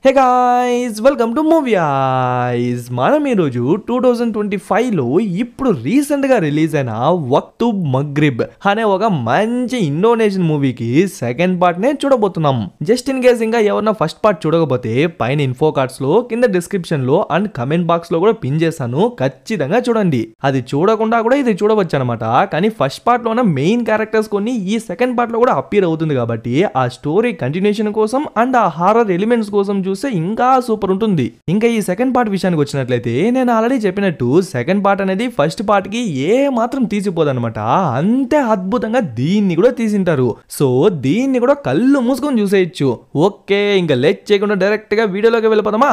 Hey guys welcome to movie ice. మనం ఈరోజు 2025లో ఇప్పుడు రీసెంట్గా రిలీజ్ అయిన వక్తు మగ్రిబ్ అనే ఒక మంచి ఇండోనేషియన్ మూవీకి సెకండ్ పార్ట్నే చూడబోతున్నాం. జస్ట్ ఇన్ కేస్ ఇంకా ఎవరన్నా ఫస్ట్ పార్ట్ చూడకపోతే పైన ఇన్ఫో కార్డ్స్లో కింద డిస్క్రిప్షన్లో అండ్ కమెంట్ బాక్స్లో కూడా పిన్ చేస్తాను, ఖచ్చితంగా చూడండి. అది చూడకుండా కూడా ఇది చూడవచ్చు అనమాట. కానీ ఫస్ట్ పార్ట్లో ఉన్న మెయిన్ క్యారెక్టర్స్ కొన్ని ఈ సెకండ్ పార్ట్లో కూడా అపీర్ అవుతుంది కాబట్టి ఆ స్టోరీ కంటిన్యూషన్ కోసం అండ్ ఆ హారర్ ఎలిమెంట్స్ కోసం చూస్తే ఇంకా సూపర్ ఉంటుంది. ఇంకా ఈ సెకండ్ పార్ట్ విషయానికి వచ్చినట్లయితే నేను ఆల్రెడీ చెప్పినట్టు సెకండ్ పార్ట్ అనేది ఫస్ట్ పార్ట్ కి ఏ మాత్రం తీసిపోదన్నమాట. అంతే అద్భుతంగా దీన్ని కూడా తీసింటారు. సో దీన్ని కూడా కళ్ళు మూసుకొని చూసేయచ్చు. ఓకే, ఇంకా లేట్ చేయకుండా డైరెక్ట్ గా వీడియోలోకి వెళ్ళిపోదామా.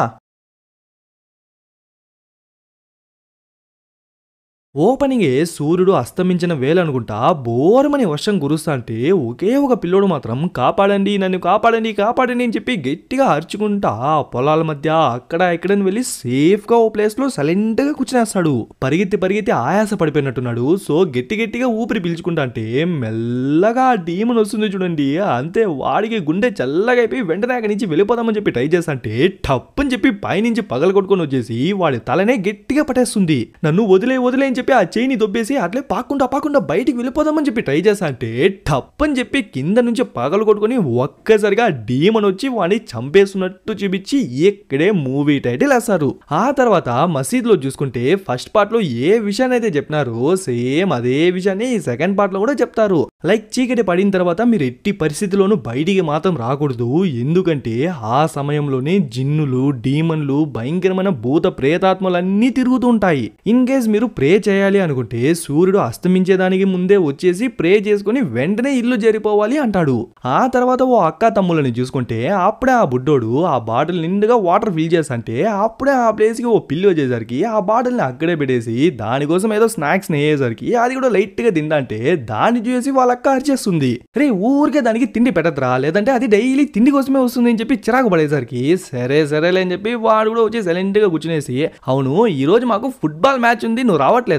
ఓపెనింగ్ సూర్యుడు అస్తమించిన వేళ అనుకుంటా బోరమని వర్షం కురుస్తా అంటే ఒకే ఒక పిల్లోడు మాత్రం కాపాడండి, నన్ను కాపాడండి కాపాడండి అని చెప్పి గట్టిగా అరుచుకుంటా పొలాల మధ్య అక్కడ ఎక్కడని వెళ్ళి సేఫ్ గా ఓ ప్లేస్ లో సైలెంట్ గా కూర్చునేస్తాడు. పరిగెత్తి పరిగెత్తి ఆయాస పడిపోయినట్టున్నాడు. సో గట్టి గట్టిగా ఊపిరి పీల్చుకుంటా అంటే మెల్లగా డీమన్ వస్తుంది చూడండి. అంతే వాడికి గుండె చల్లగా అయిపోయి వెంటనే అక్కడి నుంచి వెళ్ళిపోదామని చెప్పి ట్రై చేస్తా అంటే టప్పని చెప్పి పైనుంచి పగల కొట్టుకొని వచ్చేసి వాడి తలనే గట్టిగా పట్టేస్తుంది. నన్ను వదిలే వదిలే అని చెప్పి ఆ చేయిని దొబ్బేసి అట్లే పాకుండా బయటికి వెళ్ళిపోదామని చెప్పి ట్రై చేస్తా అంటే టప్పని చెప్పి కింద నుంచి పగలు కొట్టుకొని ఒక్కసారిగా డీమన్ వచ్చి వాడిని చంపేస్తున్నట్టు చూపించి ఇక్కడే మూవీ టైటిల్ వేస్తారు. ఆ తర్వాత మసీద్ లో చూసుకుంటే ఫస్ట్ పార్ట్ లో ఏ విషయాన్ని అయితే చెప్పినారో సేమ్ అదే విషయాన్ని ఈ సెకండ్ పార్ట్ లో కూడా చెప్తారు. లైక్ చీకటి పడిన తర్వాత మీరు ఎట్టి పరిస్థితిలోనూ బయటికి మాత్రం రాకూడదు, ఎందుకంటే ఆ సమయంలోనే జిన్నులు డీమన్లు భయంకరమైన భూత ప్రేతాత్మలన్నీ తిరుగుతూ ఉంటాయి. ఇన్ కేస్ మీరు ప్రే చేయాలి అనుకుంటే సూర్యుడు అస్తమించేదానికి ముందే వచ్చేసి ప్రే చేసుకుని వెంటనే ఇల్లు చేరిపోవాలి అంటాడు. ఆ తర్వాత ఓ అక్క తమ్ములని చూసుకుంటే అప్పుడే ఆ బుడ్డోడు ఆ బాటిల్ నిండుగా వాటర్ ఫిల్ చేసంటే అప్పుడే ఆ ప్లేస్ కి ఓ పిల్లి వచ్చేసరికి ఆ బాటిల్ ని అక్కడే పెట్టేసి దానికోసం ఏదో స్నాక్స్ వేయేసరికి అది కూడా లైట్ గా తిందంటే దాన్ని చూసి వాళ్ళ అక్క అరిచేస్తుంది. రే ఊరికే దానికి తిండి పెట్టద్రా, లేదంటే అది డైలీ తిండి కోసమే వస్తుంది అని చెప్పి చిరాకు పడేసరికి సరేలే అని చెప్పి వాడు కూడా వచ్చి సైలెంట్ గా కూర్చునేసి అవును ఈ రోజు మాకు ఫుట్బాల్ మ్యాచ్ ఉంది, నువ్వు రావట్లేదా,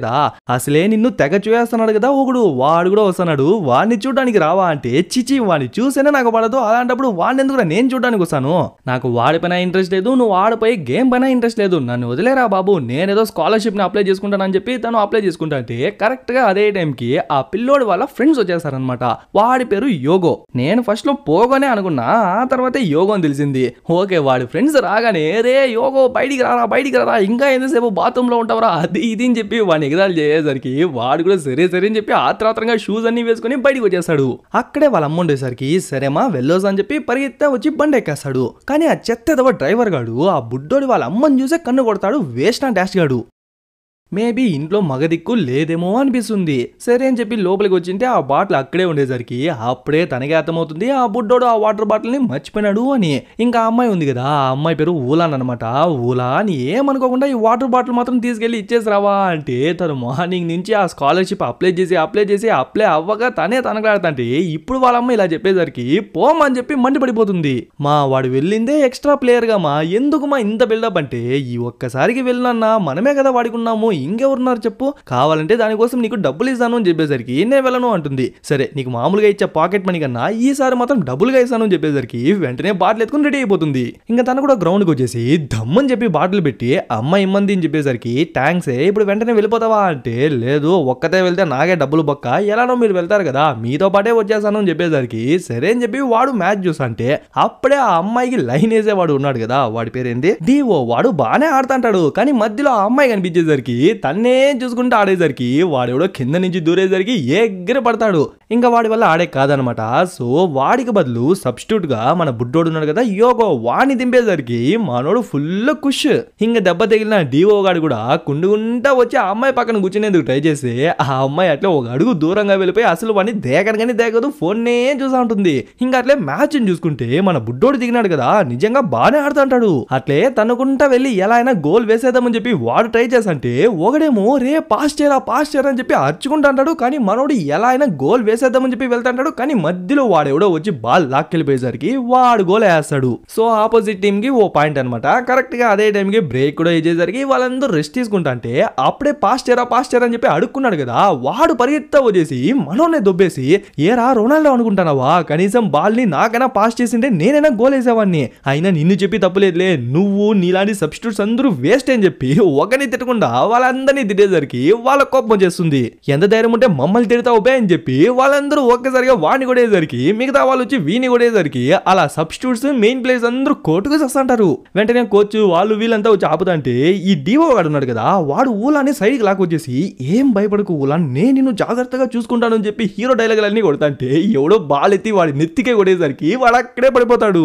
అసలే నిన్ను తెగ చూయేస్తున్నాడు కదా ఒకడు, వాడు కూడా వస్తున్నాడు, వాడిని చూడడానికి రావా అంటే చిచి వాడిని చూసేనే నాకు పడదు, అలాంటప్పుడు వాడిని ఎందుకు నేను చూడడానికి వస్తాను, నాకు వాడి పైన ఇంట్రెస్ట్ లేదు, నువ్వు వాడిపై గేమ్ పైన ఇంట్రెస్ట్ లేదు, నన్ను వదిలేరా బాబు, నేనేదో స్కాలర్షిప్ ని అప్లై చేసుకుంటానని చెప్పి తను అప్లై చేసుకుంటా అంటే కరెక్ట్ గా అదే టైంకి ఆ పిల్లోడు వాళ్ళ ఫ్రెండ్స్ వచ్చేస్తారనమాట. వాడి పేరు యోగో. నేను ఫస్ట్ లో పోగోనే అనుకున్నా, ఆ తర్వాత యోగో అని తెలిసింది. ఓకే, వాడి ఫ్రెండ్స్ రాగానే రే యోగో బయటికి రారా ఇంకా ఎంతసేపు బాత్రూమ్ లో ఉంటావరా అది ఇది అని చెప్పి వాడిని ఎగదాలు చేసేసరికి వాడు కూడా సరే అని చెప్పి ఆత్రాత్రంగా షూస్ అన్ని వేసుకుని బయటికి వచ్చేస్తాడు. అక్కడే వాళ్ళ అమ్మ ఉండేసరికి సరేమా వెళ్ళోసా అని చెప్పి పరిగెత్తా వచ్చి బండి ఎక్కేస్తాడు. కానీ ఆ చెత్త డ్రైవర్ గాడు ఆ బుడ్డోడి వాళ్ళ అమ్మని చూసే కన్ను కొడతాడు. వేస్ట్ నా డాష్ గాడు. మేబీ ఇంట్లో మగదిక్కు లేదేమో అనిపిస్తుంది. సరే అని చెప్పి లోపలికి వచ్చింటే ఆ బాటిల్ అక్కడే ఉండేసరికి అప్పుడే తనకే అర్థమవుతుంది ఆ బుడ్డోడు ఆ వాటర్ బాటిల్ ని మర్చిపోయినాడు అని. ఇంకా అమ్మాయి ఉంది కదా, ఆ అమ్మాయి పేరు ఊలాన్ అనమాట. ఊలాన్ ఏమనుకోకుండా ఈ వాటర్ బాటిల్ మాత్రం తీసుకెళ్లి ఇచ్చేసి రావా అంటే తను మార్నింగ్ నుంచి ఆ స్కాలర్షిప్ అప్లై చేసి అప్లై అవ్వగా తనే తనకలాడుతుంటే ఇప్పుడు వాళ్ళ అమ్మ ఇలా చెప్పేసరికి పోమని చెప్పి మండిపడిపోతుంది. వాడు వెళ్ళిందే ఎక్స్ట్రా ప్లేయర్ గా ఎందుకు ఇంత బిల్డప్ అంటే ఈ ఒక్కసారికి వెళ్ళినన్నా మనమే కదా వాడుకున్నాము, ఇంకెవరున్నారు చెప్పు, కావాలంటే దానికోసం నీకు డబ్బులు ఇస్తాను అని చెప్పేసరికి నేను వెళ్ళను అంటుంది. సరే నీకు మామూలుగా ఇచ్చే పాకెట్ మనీ కన్నా ఈసారి మాత్రం డబ్బులుగా ఇస్తాను అని చెప్పేసరికి వెంటనే బాటిల్ ఎత్తుకుని రెడీ అయిపోతుంది. ఇంకా తను కూడా గ్రౌండ్ కి వచ్చేసి దమ్మని చెప్పి బాటిల్ పెట్టి అమ్మ ఇమ్మంది అని చెప్పేసరికి థ్యాంక్స్ ఇప్పుడు వెంటనే వెళ్ళిపోతావా అంటే లేదు ఒక్కతే వెళ్తే నాకే డబ్బులు బొక్క, ఎలానో మీరు వెళ్తారు కదా మీతో పాటే వచ్చేసాను అని చెప్పేసరికి సరే అని చెప్పి వాడు మ్యాచ్ చూసా అంటే అప్పుడే ఆ అమ్మాయికి లైన్ వేసేవాడు ఉన్నాడు కదా, వాడి పేరేంది డివో. వాడు బానే ఆడుతుంటాడు కానీ మధ్యలో ఆ అమ్మాయి కనిపించేసరికి తన్నే చూసుకుంటూ ఆడేసరికి వాడెవడో కింద నుంచి దూరేసరికి ఎగిరి పడతాడు. ఇంకా వాడి వల్ల ఆడే కాదనమాట. సో వాడికి బదులు సబ్స్టిట్యూట్ గా మన బుడ్డోడు ఉన్నాడు కదా యోగో, వాడిని దింపేసరికి మనోడు ఫుల్ కుష్. ఇంకా దెబ్బ తగిలిన డివో గాడు కూడా కుండుకుంటా వచ్చి ఆ అమ్మాయి పక్కన కూర్చునేందుకు ట్రై చేసి ఆ అమ్మాయి అట్లే ఒక అడుగు దూరంగా వెళ్ళిపోయి అసలు వాడిని దేకనగానే దేకదు, ఫోన్నే చూసా ఉంటుంది. ఇంకా అట్లే మ్యాచ్ చూసుకుంటే మన బుడ్డోడు దిగినాడు కదా నిజంగా బాగానే ఆడుతుంటాడు. అట్లే తనుకుంటా వెళ్ళి ఎలా అయినా గోల్ వేసేద్దామని చెప్పి వాడు ట్రై చేసంటే ఒకడేమో రే పాస్ చేయరా అని చెప్పి అరుచుకుంటా అంటాడు. కానీ మనోడు ఎలా అయినా గోల్ వేసేద్దామని చెప్పి వెళ్తాంటాడు. కానీ మధ్యలో వాడెవడో వచ్చి బాల్ లాక్కెళ్ళిపోయేసరికి వాడు గోల్ వేస్తాడు. సో ఆపోజిట్ టీమ్ కి ఓ పాయింట్ అనమాట. కరెక్ట్ గా అదే టైం కి బ్రేక్ కూడా వేసేసరికి వాళ్ళందరూ రెస్ట్ తీసుకుంటా అంటే అప్పుడే పాస్ చేయరా అని చెప్పి అడుక్కున్నాడు కదా, వాడు పరిగెత్తా వచ్చేసి మనోనే దొబ్బేసి ఏరా రొనాల్డో అనుకుంటానావా, కనీసం బాల్ ని నాకైనా పాస్ చేసింటే నేనైనా గోల్ వేసేవాడిని, అయినా నిన్ను చెప్పి తప్పులేదులే, నువ్వు నీలాంటి సబ్స్టిట్యూట్స్ అందరూ వేస్ట్ అని చెప్పి ఒకరిని తిట్టకుండా వాళ్ళందరినీ తిట్టేసరికి వాళ్ళ కోపం చేస్తుంది. ఎంత ధైర్యం ఉంటే మమ్మల్ని తిడతావు బే అని చెప్పి వాళ్ళందరూ ఒక్కసారిగా వాడిని కొట్టేసరికి మిగతా వాళ్ళు వచ్చి వీని కొట్టేసరికి అలా సబ్స్టిట్యూట్స్ మెయిన్ ప్లేయర్స్ అందరూ కోర్టుకు వస్తుంటారు. వెంటనే కోచ్ వాళ్ళు వీళ్ళంతా వచ్చి ఆపుతుంటే ఈ డివో వాడు ఉన్నాడు కదా, వాడు ఊలాన్ని సైడ్కి లాక్కొచ్చేసి ఏం భయపడకు ఊలాన్, నేను నిన్ను జాగ్రత్తగా చూసుకుంటాను అని చెప్పి హీరో డైలాగులన్నీ కొడతాంటే ఎవడో బాల్ ఎత్తి వాడి నెత్తికే కొట్టేసరికి వాడు అక్కడే పడిపోతాడు.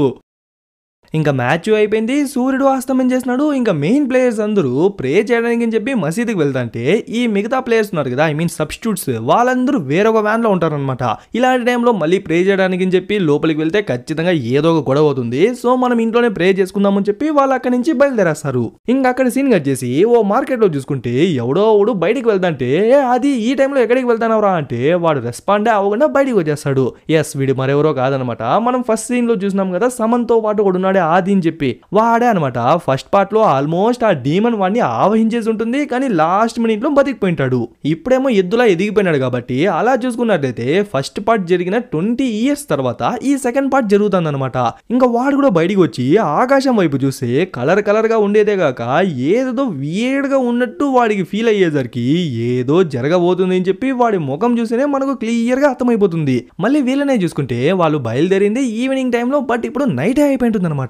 ఇంకా మ్యాచ్ అయిపోయింది, సూర్యుడు అస్తమయం చేస్తున్నాడు. ఇంకా మెయిన్ ప్లేయర్స్ అందరూ ప్రే చేయడానికి అని చెప్పి మసీదుకి వెళ్తాంటే ఈ మిగతా ప్లేయర్స్ ఉన్నారు కదా, ఐ మీన్ సబ్స్టిట్యూట్స్, వాళ్ళందరూ వేరొక వ్యాన్ లో ఉంటారనమాట. ఇలాంటి టైంలో మళ్ళీ ప్రే చేయడానికి అని చెప్పి లోపలికి వెళ్తే ఖచ్చితంగా ఏదో ఒక గొడవ అవుతుంది. సో మనం ఇంట్లోనే ప్రే చేసుకుందామని చెప్పి వాళ్ళు అక్కడి నుంచి బయలుదేరేస్తారు. ఇంకా అక్కడ సీన్ కట్ చేసి ఓ మార్కెట్ లో చూసుకుంటే ఎవడో బయటికి వెళ్తాంటే అది ఈ టైంలో ఎక్కడికి వెళ్తానవరా అంటే వాడు రెస్పాండే అవ్వకుండా బయటికి వచ్చేస్తాడు. ఎస్, వీడు మరెవరో కాదనమాట, మనం ఫస్ట్ సీన్ లో చూసినాం కదా సమంతో పాటు ఒకడున్నాడు ఆది అని చెప్పి, వాడే అనమాట. ఫస్ట్ పార్ట్ లో ఆల్మోస్ట్ ఆ డీమన్ వాడిని ఆవహించేసి ఉంటుంది, కానీ లాస్ట్ మినిట్ లో బతికిపోయింటాడు. ఇప్పుడేమో ఎద్దులా ఎదిగిపోయినాడు కాబట్టి అలా చూసుకున్నట్లయితే ఫస్ట్ పార్ట్ జరిగిన 20 years తర్వాత ఈ సెకండ్ పార్ట్ జరుగుతుంది అనమాట. ఇంకా వాడు కూడా బయటికి వచ్చి ఆకాశం వైపు చూస్తే కలర్ గా ఉండేదే కాక ఏదో వియర్డ్ గా ఉన్నట్టు వాడికి ఫీల్ అయ్యేసరికి ఏదో జరగబోతుంది అని చెప్పి వాడి ముఖం చూస్తేనే మనకు క్లియర్ గా అర్థమైపోతుంది. మళ్ళీ వీళ్ళనే చూసుకుంటే వాళ్ళు బయలుదేరింది ఈవినింగ్ టైంలో, బట్ ఇప్పుడు నైట్ అయిపోయింటుంది అనమాట.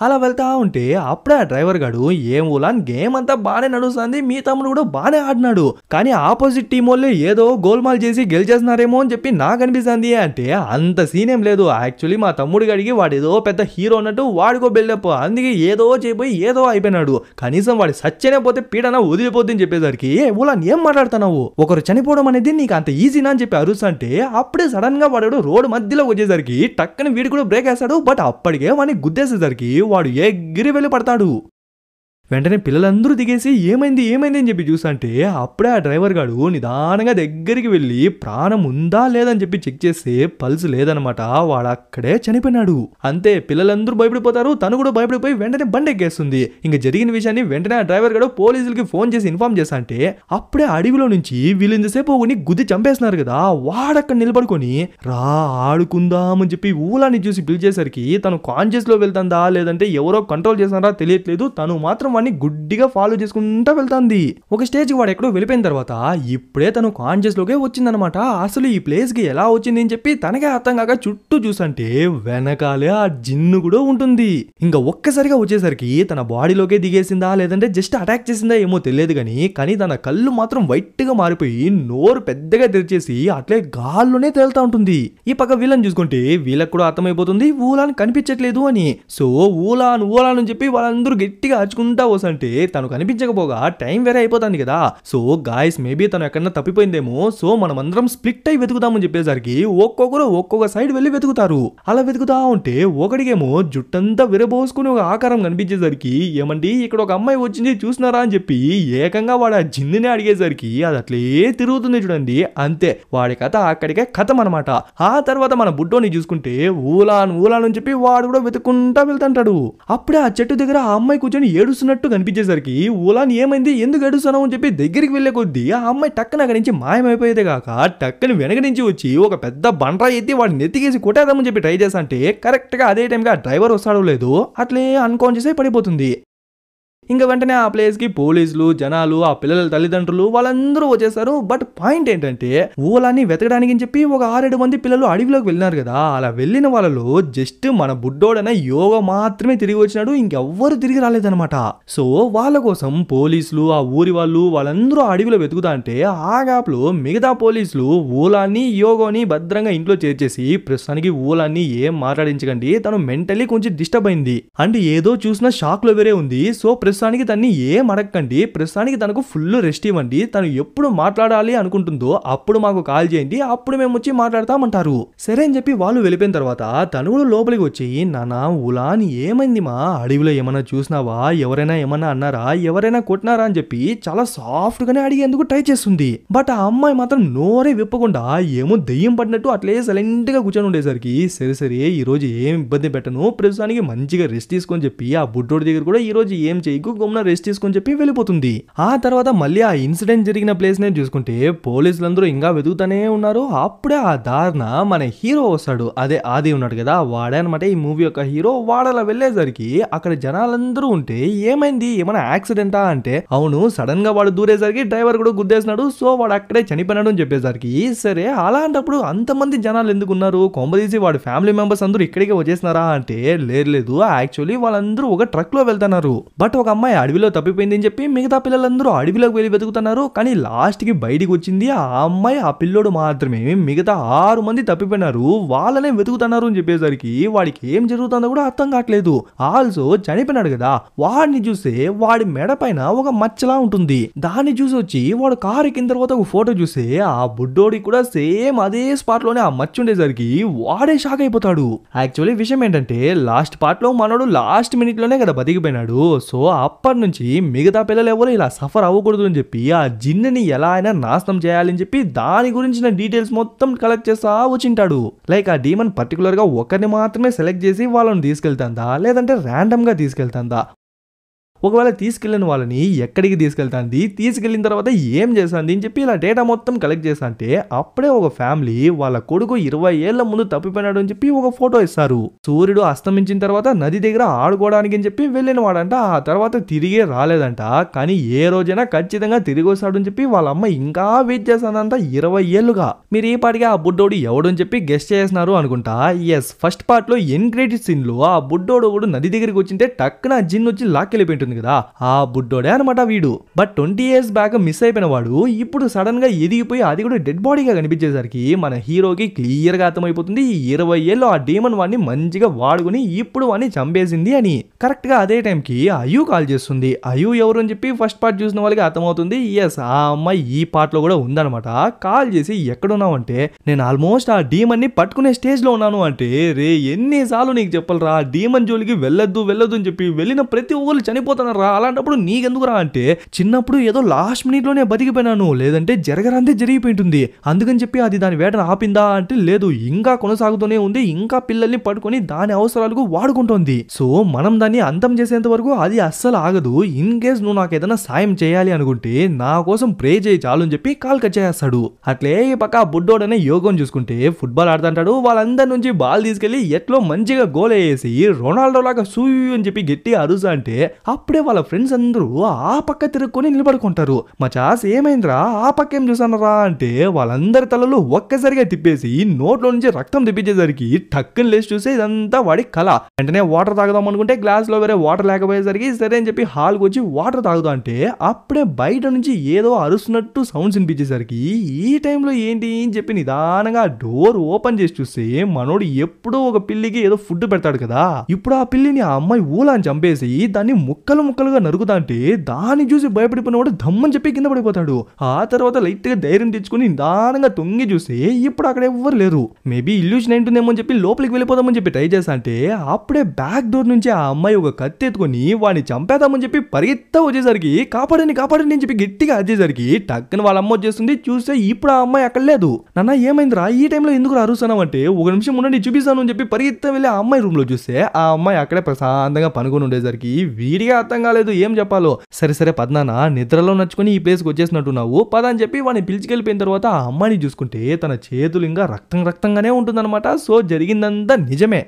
అలా వెళ్తా ఉంటే అప్పుడే ఆ డ్రైవర్ గాడు ఏం ఊలాన్ గేమ్ అంతా బానే నడుస్తుంది, మీ తమ్ముడు కూడా బానే ఆడినాడు, కానీ ఆపోజిట్ టీం వాళ్ళు ఏదో గోల్మాల్ చేసి గెలిచేస్తున్నారేమో అని చెప్పి నాకు అనిపిస్తుంది అంటే అంత సీన్ ఏం లేదు. యాక్చువల్లీ మా తమ్ముడికి అడిగి వాడు ఏదో పెద్ద హీరో అన్నట్టు వాడికో బిల్డప్, అందుకే ఏదో చేయబోయి ఏదో అయిపోయినాడు, కనీసం వాడి సచ్చనే పోతే పీడన వదిలిపోద్ది అని చెప్పేసరికి ఊలాన్ ఏం మాట్లాడుతున్నావు, ఒకరు చనిపోవడం అనేది నీకు అంత ఈజీనా అని చెప్పి అరుస్తుంటే అప్పుడే సడన్ గా వాడు రోడ్డు మధ్యలో వచ్చేసరికి టక్కని వీడు కూడా బ్రేక్ వేస్తాడు. బట్ అప్పటికే వాడిని గుద్దేసేసరికి వాడు ఎగిరి వెళ్ళి పడతాడు. వెంటనే పిల్లలందరూ దిగేసి ఏమైంది అని చెప్పి చూసంటే అప్పుడే ఆ డ్రైవర్ గాడు నిదానంగా దగ్గరికి వెళ్ళి ప్రాణం ఉందా లేదని చెప్పి చెక్ చేస్తే పల్స్ లేదనమాట, వాడు అక్కడే చనిపోయినాడు. అంతే, పిల్లలందరూ భయపడిపోతారు, తను కూడా భయపడిపోయి వెంటనే బండి ఎక్కేస్తుంది. ఇంకా జరిగిన విషయాన్ని వెంటనే ఆ డ్రైవర్ గాడు పోలీసులకి ఫోన్ చేసి ఇన్ఫార్మ్ చేస్తా అంటే అప్పుడే అడవిలో నుంచి వీళ్ళు ఇంతసేపు ఒకని గుద్ది చంపేస్తున్నారు కదా, వాడక్కడ నిలబడుకొని రా ఆడుకుందామని చెప్పి ఊలాన్ని చూసి పిలిచేసరికి తను కాన్షియస్ లో వెళ్తుందా లేదంటే ఎవరో కంట్రోల్ చేస్తున్నారా తెలియట్లేదు, తను మాత్రం వాడిని గుడ్డిగా ఫాలో చేసుకుంటా వెళ్తాంది. ఒక స్టేజ్ వాడు ఎక్కడో వెళ్ళిపోయిన తర్వాత ఇప్పుడే తను కాన్షియస్ లోకే వచ్చిందనమాట. అసలు ఈ ప్లేస్ కి ఎలా వచ్చింది అని చెప్పి తనకే అర్థం కాక చుట్టూ చూసంటే వెనకాలే ఆ జిన్ను కూడా ఉంటుంది. ఇంకా ఒక్కసారిగా వచ్చేసరికి తన బాడీలోకే దిగేసిందా లేదంటే జస్ట్ అటాక్ చేసిందా ఏమో తెలియదు కానీ తన కళ్ళు మాత్రం వైట్ గా మారిపోయి నోరు పెద్దగా తెరిచేసి అట్లే గాల్లోనే తేలుతా ఉంటుంది. ఈ పక్క వీళ్ళని చూసుకుంటే వీళ్ళకి కూడా అర్థమైపోతుంది ఊలాన్ కనిపించట్లేదు అని. సో ఊలాన్ అని చెప్పి వాళ్ళందరూ గట్టిగా అరుచుకుంటా అంటే తను కనిపించకపోగా టైం వేరే అయిపోతుంది కదా. సో గాయస్ మేబీ తను ఎక్కడన్నా తప్పిపోయిందేమో, సో మనం అందరం స్ప్లిట్ అయి వెతుకుతామని చెప్పేసరికి ఒక్కొక్కరు ఒక్కొక్క సైడ్ వెళ్ళి వెతుకుతారు. అలా వెతుకుతా ఉంటే ఒకడికేమో జుట్టంతా విరబోసుకుని ఒక ఆకారం కనిపించేసరికి ఏమండి ఇక్కడ ఒక అమ్మాయి వచ్చింది చూసినారా అని చెప్పి ఏకంగా వాడు ఆ జిన్నునే అడిగేసరికి అది అట్లే తిరుగుతుంది చూడండి. అంతే, వాడి కథ అక్కడికే కథం అనమాట. ఆ తర్వాత మన బుడ్డోని చూసుకుంటే ఊలాన్ అని చెప్పి వాడు కూడా వెతుక్కుంటా వెళ్తాంటాడు. అప్పుడే ఆ చెట్టు దగ్గర ఆ అమ్మాయి కూర్చొని ఏడుస్తున్నట్టు కనిపించేసరికి ఊలాన్ ఏమైంది ఎందుకు ఏడుస్తున్నావు అని చెప్పి దగ్గరికి వెళ్లే కొద్దీ ఆ అమ్మాయి టక్కన అక్కడి నుంచి మాయమైపోయేదే కాక టక్కని వెనక నుంచి వచ్చి ఒక పెద్ద బండ్రా ఎత్తి వాడిని నెత్తికేసి కొట్టేద్దామని చెప్పి ట్రై చేస్తా అంటే కరెక్ట్ గా అదే టైంగా డ్రైవర్ వస్తాడో లేదో అట్లే అన్కాన్షియస్ అయి పడిపోతుంది. ఇంకా వెంటనే ఆ ప్లేస్ కి పోలీసులు, జనాలు, ఆ పిల్లల తల్లిదండ్రులు వాళ్ళందరూ వచ్చేసారు. బట్ పాయింట్ ఏంటంటే ఊలాన్ని వెతకడానికి అని చెప్పి ఒక 6-7 మంది పిల్లలు అడవిలోకి వెళ్ళినారు కదా, అలా వెళ్ళిన వాళ్ళలో జస్ట్ మన బుడ్డోడన యోగ మాత్రమే తిరిగి వచ్చినాడు, ఇంకెవ్వరు తిరిగి రాలేదనమాట. సో వాళ్ళ కోసం పోలీసులు, ఆ ఊరి వాళ్ళందరూ అడవిలో వెతుకుతా అంటే ఆ గ్యాప్ లో మిగతా పోలీసులు ఊలాన్ని యోగోని భద్రంగా ఇంట్లో చేర్చేసి ప్రస్తుతానికి ఊలాన్ని ఏం మాట్లాడించకండి, తను మెంటలీ కొంచెం డిస్టర్బ్ అయింది అంటే ఏదో చూసిన షాక్ లో వేరే ఉంది, సో ప్రస్తుతానికి తన్ని ఏం అడగకండి, ప్రస్తుతానికి తనకు ఫుల్ రెస్ట్ ఇవ్వండి, తను ఎప్పుడు మాట్లాడాలి అనుకుంటుందో అప్పుడు మాకు కాల్ చేయండి, అప్పుడు మేము వచ్చి మాట్లాడతామంటారు. సరే అని చెప్పి వాళ్ళు వెళ్ళిపోయిన తర్వాత తను కూడా లోపలికి వచ్చి, నానా ఉలాన్ ఏమైంది మా, అడవిలో ఏమన్నా చూసినావా, ఎవరైనా ఏమన్నా అన్నారా, ఎవరైనా కొట్టినారా అని చెప్పి చాలా సాఫ్ట్ గానే అడిగేందుకు ట్రై చేస్తుంది. బట్ ఆ అమ్మాయి మాత్రం నోరే విప్పకుండా ఏమో దెయ్యం పడినట్టు అట్లే సైలెంట్ గా కూర్చొని ఉండేసరికి, సరే సరే ఈ రోజు ఏం ఇబ్బంది పెట్టను, ప్రస్తుతానికి మంచిగా రెస్ట్ తీసుకొని చెప్పి ఆ బుడ్డోడి దగ్గర కూడా ఈ రోజు ఏం చేయకు, గమ్మున రెస్ట్ తీసుకొని చెప్పి వెళ్ళిపోతుంది. ఆ తర్వాత మళ్ళీ ఆ ఇన్సిడెంట్ జరిగిన ప్లేస్ నే చూసుకుంటే పోలీసులందరూ ఇంకా వెతుకుతానే ఉన్నారు. అప్పుడే ఆ దారిన మన హీరో వస్తాడు, అదే ఆది ఉన్నాడు కదా, వాడే అనమాట ఈ మూవీ యొక్క హీరో. వాడలా వెళ్ళేసరికి అక్కడ జనాలందరూ ఉంటే ఏమైంది, ఏమైనా యాక్సిడెంటా అంటే, అవును సడన్ గా వాడు దూరేసరికి డ్రైవర్ కూడా గుద్దేసినాడు, సో వాడు అక్కడే చనిపోయినాడు అని చెప్పేసరికి, సరే అలాంటప్పుడు అంతమంది జనాలు ఎందుకు ఉన్నారు, కొంపదీసి వాడి ఫ్యామిలీ మెంబర్స్ అందరూ ఇక్కడికే వచ్చేసినారా అంటే, లేదు యాక్చువల్లీ వాళ్ళందరూ ఒక ట్రక్ లో వెళ్తున్నారు. బట్ ఒక అమ్మాయి అడవిలో తప్పిపోయింది అని చెప్పి మిగతా పిల్లలందరూ అడవిలోకి వెళ్ళి వెతుకుతున్నారు. కానీ లాస్ట్ కి బయటికి వచ్చింది ఆ అమ్మాయి, ఆ పిల్లోడు మాత్రమే. మిగతా 6 మంది తప్పిపోయినారు, వాళ్ళనే వెతుకుతున్నారు అని చెప్పేసరికి వాడికి ఏం జరుగుతుందో కూడా అర్థం కావట్లేదు. ఆల్సో చనిపోయినాడు కదా, వాడిని చూస్తే వాడి మెడ పైన ఒక మచ్చలా ఉంటుంది. దాన్ని చూసి వచ్చి వాడు కారు ఎక్కిన తర్వాత ఒక ఫోటో చూస్తే ఆ బుడ్డోడికి కూడా సేమ్ అదే స్పాట్ లోనే ఆ మచ్చ ఉండేసరికి వాడే షాక్ అయిపోతాడు. యాక్చువల్లీ విషయం ఏంటంటే లాస్ట్ పార్ట్ లో మనోడు లాస్ట్ మినిట్ లోనే కదా బతికిపోయినాడు. సో అప్పటి నుంచి మిగతా పిల్లలు ఎవరు ఇలా సఫర్ అవ్వకూడదు అని చెప్పి ఆ జిన్ని ఎలా అయినా నాశనం చేయాలని చెప్పి దాని గురించిన డీటెయిల్స్ మొత్తం కలెక్ట్ చేస్తా వచ్చింటాడు. లైక్ ఆ డీమన్ పర్టికులర్ గా ఒకరిని మాత్రమే సెలెక్ట్ చేసి వాళ్ళని తీసుకెళ్తాందా, లేదంటే ర్యాండమ్ గా తీసుకెళ్తాందా, ఒకవేళ తీసుకెళ్లిన వాళ్ళని ఎక్కడికి తీసుకెళ్తాంది, తీసుకెళ్లిన తర్వాత ఏం చేస్తుంది అని చెప్పి ఇలా డేటా మొత్తం కలెక్ట్ చేస్తా అంటే అప్పుడే ఒక ఫ్యామిలీ వాళ్ళ కొడుకు 20 ఏళ్ల ముందు తప్పిపోయినాడు అని చెప్పి ఒక ఫోటో ఇస్తారు. సూర్యుడు అస్తమించిన తర్వాత నది దగ్గర ఆడుకోవడానికి అని చెప్పి వెళ్ళిన వాడంట, ఆ తర్వాత తిరిగే రాలేదంట. కానీ ఏ రోజైనా ఖచ్చితంగా తిరిగి వస్తాడు అని చెప్పి వాళ్ళ అమ్మ ఇంకా వెయిట్ చేస్తానంట 20 ఏళ్లుగా. మీరు ఈ పాటిగా ఆ బుడ్డోడు ఎవడు అని చెప్పి గెస్ట్ చేస్తున్నారు అనుకుంటా. ఎస్, ఫస్ట్ పార్ట్ లో ఎన్ క్రెడిట్ సీన్ లో ఆ బుడ్డోడు కూడా నది దగ్గరికి వచ్చింటే టక్కున జిన్ వచ్చి లాక్కెళ్ళిపోయింటుంది కదా, ఆ బుడ్డోడే అనమాట వీడు. బట్ 20 years బ్యాక్ మిస్ అయిపోయిన వాడు ఇప్పుడు సడన్ గా ఎదిగిపోయి అది కూడా డెడ్ బాడీగా కనిపించేసరికి మన హీరోకి క్లియర్ గా అర్థమైపోతుంది 20 ఏళ్ళు ఆ డీమన్ వాడిని మంచిగా వాడుకుని ఇప్పుడు వాడిని చంపేసింది అని. కరెక్ట్ గా అదే టైం కి అయ్యూ కాల్ చేస్తుంది. అయ్యూ ఎవరు అని చెప్పి ఫస్ట్ పార్ట్ చూసిన వాళ్ళకి అర్థమవుతుంది. ఎస్, ఆ అమ్మాయి ఈ పార్ట్ లో కూడా ఉందనమాట. కాల్ చేసి ఎక్కడున్నావు అంటే, నేను ఆల్మోస్ట్ ఆ డీమన్ ని పట్టుకునే స్టేజ్ లో ఉన్నాను అంటే, రే ఎన్నిసార్లు నీకు చెప్పాలరా డీమన్ జోలికి వెళ్ళొద్దు అని చెప్పి వెళ్ళిన ప్రతి ఒక్కరు చనిపోతారు రా, అలాంటప్పుడు నీకెందుకు రా అంటే, చిన్నప్పుడు ఏదో లాస్ట్ మినిట్ లోనే బతికిపోయినాను, లేదంటే జరగరంతే జరిగిపోయింటుంది, అందుకని చెప్పి అది దాని వేటను ఆపిందా అంటే, లేదు ఇంకా కొనసాగుతూనే ఉంది, ఇంకా పిల్లల్ని పట్టుకొని దాని అవసరాలకు వాడుకుంటోంది. సో మనం దాన్ని అంతం చేసేంత వరకు అది అస్సలు ఆగదు. ఇన్ కేస్ నువ్వు నాకు ఏదైనా సాయం చేయాలి అనుకుంటే నా కోసం ప్రే చేయి చాలు అని చెప్పి కాల్ కట్ చేస్తాడు. అట్లే ఈ పక్క బుడ్డోడనే యోగం చూసుకుంటే ఫుట్బాల్ ఆడుతుంటాడు. వాళ్ళందరి నుంచి బాల్ తీసుకెళ్లి ఎట్లో మంచిగా గోల్ వేసి రొనాల్డో లాగా సూయ్ అని చెప్పి గట్టి అరుసా అంటే అప్పుడే వాళ్ళ ఫ్రెండ్స్ అందరూ ఆ పక్క తిరుక్కొని నిలబడుకుంటారు. మచాస్ ఏమైందిరా, ఆ పక్క ఏం చూసానరా అంటే వాళ్ళందరి తలలు ఒక్కసారిగా తిప్పేసి నోట్లో నుంచి రక్తం తిప్పించేసరికి టక్కుని లేచి చూస్తే ఇదంతా వాడి కళ. వెంటనే వాటర్ తాగుదాం అనుకుంటే గ్లాస్ లో వేరే వాటర్ లేకపోయేసరికి సరే అని చెప్పి హాల్కి వచ్చి వాటర్ తాగుదాం అంటే అప్పుడే బయట నుంచి ఏదో అరుస్తున్నట్టు సౌండ్స్ వినిపించేసరికి ఈ టైంలో ఏంటి అని చెప్పి నిదానంగా డోర్ ఓపెన్ చేసి చూస్తే మనోడు ఎప్పుడూ ఒక పిల్లికి ఏదో ఫుడ్ పెడతాడు కదా, ఇప్పుడు ఆ పిల్లిని ఆ అమ్మాయి ఊలాని చంపేసి దాన్ని ముక్కలుగా నరుకుతా అంటే దాన్ని చూసి భయపడిపోయినవాడు దమ్మని చెప్పి కింద పడిపోతాడు. ఆ తర్వాత లైట్ గా ధైర్యం తెచ్చుకుని నిదానంగా తొంగి చూస్తే ఇప్పుడు అక్కడ ఎవ్వరు లేరు. మేబీ ఇల్యూషన్ ఏంటుందేమో అని చెప్పి లోపలికి వెళ్ళిపోదామని చెప్పి ట్రై చేస్తా అంటే అప్పుడే బ్యాక్ డోర్ నుంచి ఆ అమ్మాయి ఒక కత్తి ఎత్తుకొని వాడిని చంపేద్దామని చెప్పి పరిగెత్తా వచ్చేసరికి కాపాడండి అని చెప్పి గట్టిగా అరిచేసరికి టక్కున వాళ్ళ అమ్మ వచ్చేస్తుంది. చూస్తే ఇప్పుడు ఆ అమ్మాయి అక్కడ లేదు. నాన్న ఏమైందిరా, ఈ టైంలో ఎందుకు అరుస్తున్నావు అంటే, ఒక నిమిషం ఉండండి చూపిస్తాను అని చెప్పి పరిగెత్తా వెళ్ళి ఆ అమ్మాయి రూమ్ లో చూస్తే ఆ అమ్మాయి అక్కడే ప్రశాంతంగా పనుకొని ఉండేసరికి వీడిగా అర్థం కాలేదు ఏం చెప్పాలో. సరే పద్నానా నిద్రలో నచ్చుకొని ఈ ప్లేస్కి వచ్చేసినట్టున్నావు పద అని చెప్పి వాడిని పిలిచికెళ్ళిపోయిన తర్వాత ఆ అమ్మాయిని చూసుకుంటే తన చేతులు ఇంకా రక్తంగానే ఉంటుందన్నమాట. సో జరిగిందంతా నిజమే.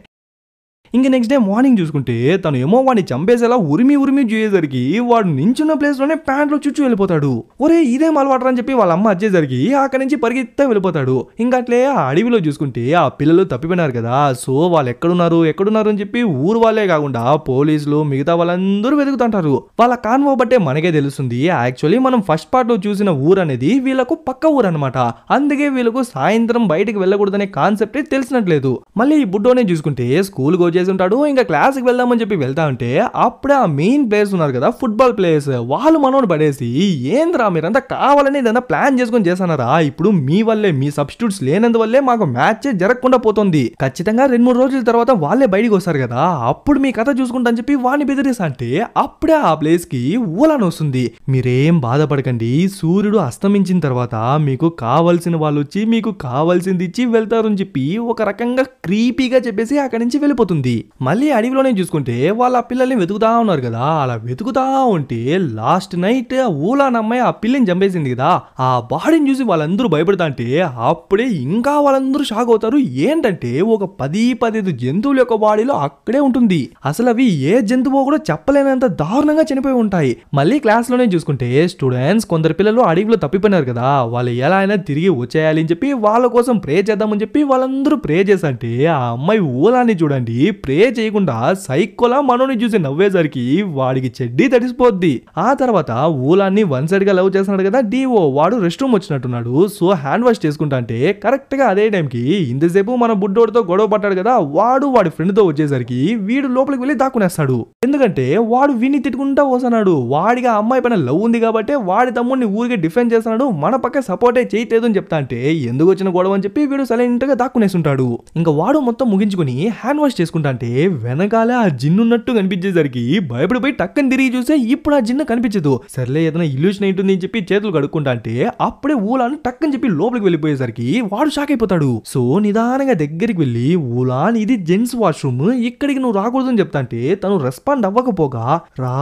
ఇంక నెక్స్ట్ డే మార్నింగ్ చూసుకుంటే తను ఏమో వాడిని చంపేసేలా ఉరిమి చూసేసరికి వాడు నించున్న ప్లేస్ లోనే ప్యాంట్ లో చుచ్చు వెళ్ళిపోతాడు. ఒరే ఇదేం అలవాటు అని చెప్పి వాళ్ళ అమ్మ వచ్చేసరికి అక్కడి నుంచి పరిగెత్తా వెళ్ళిపోతాడు. ఇంకా అట్లే ఆ అడవిలో చూసుకుంటే ఆ పిల్లలు తప్పిపోయినారు కదా, సో వాళ్ళు ఎక్కడున్నారు అని చెప్పి ఊరు వాళ్ళే కాకుండా పోలీసులు మిగతా వాళ్ళందరూ వెతుకుతుంటారు. వాళ్ళ కాన్వో బట్టే మనకే తెలుస్తుంది యాక్చువల్లీ మనం ఫస్ట్ పార్ట్ లో చూసిన ఊరు అనేది వీళ్ళకు పక్క ఊరు అనమాట. అందుకే వీళ్ళకు సాయంత్రం బయటకు వెళ్ళకూడదనే కాన్సెప్టే తెలిసినట్లేదు. మళ్ళీ ఈ బుడ్డోనే చూసుకుంటే స్కూల్ చేసి ఉంటాడు. ఇంకా క్లాస్కి వెళ్దామని చెప్పి వెళ్తా ఉంటే అప్పుడే ఆ మెయిన్ ప్లేయర్స్ ఉన్నారు కదా, ఫుట్బాల్ ప్లేయర్స్, వాళ్ళు మనోడు పడేసి ఏంద్రా మీరంతా కావాలని ఏదైనా ప్లాన్ చేసుకొని చేస్తున్నారా, ఇప్పుడు మీ వల్లే, మీ సబ్స్టిట్యూట్స్ లేనందువల్లే మాకు మ్యాచ్ జరగకుండా పోతుంది, ఖచ్చితంగా 2-3 రోజుల తర్వాత వాళ్ళే బయటికి వస్తారు కదా, అప్పుడు మీ కథ చూసుకుంటా అని చెప్పి వాడిని బెదిరేసా అంటే అప్పుడే ఆ ప్లేస్ కి ఊలాన్ వస్తుంది. మీరేం బాధపడకండి, సూర్యుడు అస్తమించిన తర్వాత మీకు కావాల్సిన వాళ్ళు వచ్చి మీకు కావాల్సింది ఇచ్చి వెళ్తారు అని చెప్పి ఒక రకంగా క్రీపీగా చెప్పేసి అక్కడి నుంచి వెళ్ళిపోతుంది. మళ్ళీ అడవిలోనే చూసుకుంటే వాళ్ళ పిల్లల్ని వెతుకుతా ఉన్నారు కదా, అలా వెతుకుతా ఉంటే లాస్ట్ నైట్ ఊలాన్ అమ్మాయి ఆ పిల్లని చంపేసింది కదా, ఆ బాడీని చూసి వాళ్ళందరూ భయపడతా అంటే అప్పుడే ఇంకా వాళ్ళందరూ షాక్ అవుతారు. ఏంటంటే ఒక 10-15 జంతువుల యొక్క బాడీలో అక్కడే ఉంటుంది. అసలు అవి ఏ జంతువు కూడా చెప్పలేనంత దారుణంగా చనిపోయి ఉంటాయి. మళ్ళీ క్లాస్ లోనే చూసుకుంటే స్టూడెంట్స్ కొందరు పిల్లలు అడవిలో తప్పిపోయినారు కదా, వాళ్ళు ఎలా అయినా తిరిగి వచ్చేయాలి అని చెప్పి వాళ్ళ కోసం ప్రే చేద్దామని చెప్పి వాళ్ళందరూ ప్రే చేసంటే ఆ అమ్మాయి ఊలాన్ని చూడండి ప్రే చేయకుండా సైకోలా మనోని చూసి నవ్వేసరికి వాడికి చెడ్డీ తడిసిపోద్ది. ఆ తర్వాత ఊలాన్ని వన్ సైడ్ గా లవ్ చేస్తున్నాడు కదా డివో, వాడు రెస్ట్ రూమ్ వచ్చినట్టున్నాడు. సో హ్యాండ్ వాష్ చేసుకుంటా అంటే కరెక్ట్ గా అదే టైంకి ఇంతసేపు మన బుడ్డోడితో గొడవ పట్టాడు కదా, వాడి ఫ్రెండ్ తో వచ్చేసరికి వీడు లోపలికి వెళ్ళి దాక్కునేస్తాడు. ఎందుకంటే వాడు విని తిట్టుకుంటా వస్తున్నాడు, వాడిగా అమ్మాయి పైన లవ్ ఉంది కాబట్టి వాడి తమ్ముడిని ఊరికి డిఫెండ్ చేస్తున్నాడు, మన పక్క సపోర్టే చేయట్లేదు అని చెప్తా అంటే ఎందుకు వచ్చిన గొడవ అని చెప్పి వీడు సైలెంట్ గా దాక్కునేస్తుంటాడు. ఇంకా వాడు మొత్తం ముగించుకుని హ్యాండ్ వాష్ చేసుకుంటా అంటే వెనకాల ఆ జిన్నున్నట్టు కనిపించేసరికి భయపడిపోయి టక్కని తిరిగి చూస్తే ఇప్పుడు ఆ జిన్ను కనిపించదు. సర్లే ఏదైనా ఇల్యూషన్ ఉంటుంది అని చెప్పి చేతులు కడుక్కుంటా అంటే అప్పుడే ఊలాన్ టక్కని చెప్పి లోపలికి వెళ్ళిపోయేసరికి వాడు షాక్ అయిపోతాడు. సో నిదానంగా దగ్గరికి వెళ్ళి ఊలాన్ ఇది జెంట్స్ వాష్రూమ్, ఇక్కడికి నువ్వు రాకూడదు అని చెప్తా అంటే తను రెస్పాండ్ అవ్వకపోగా రా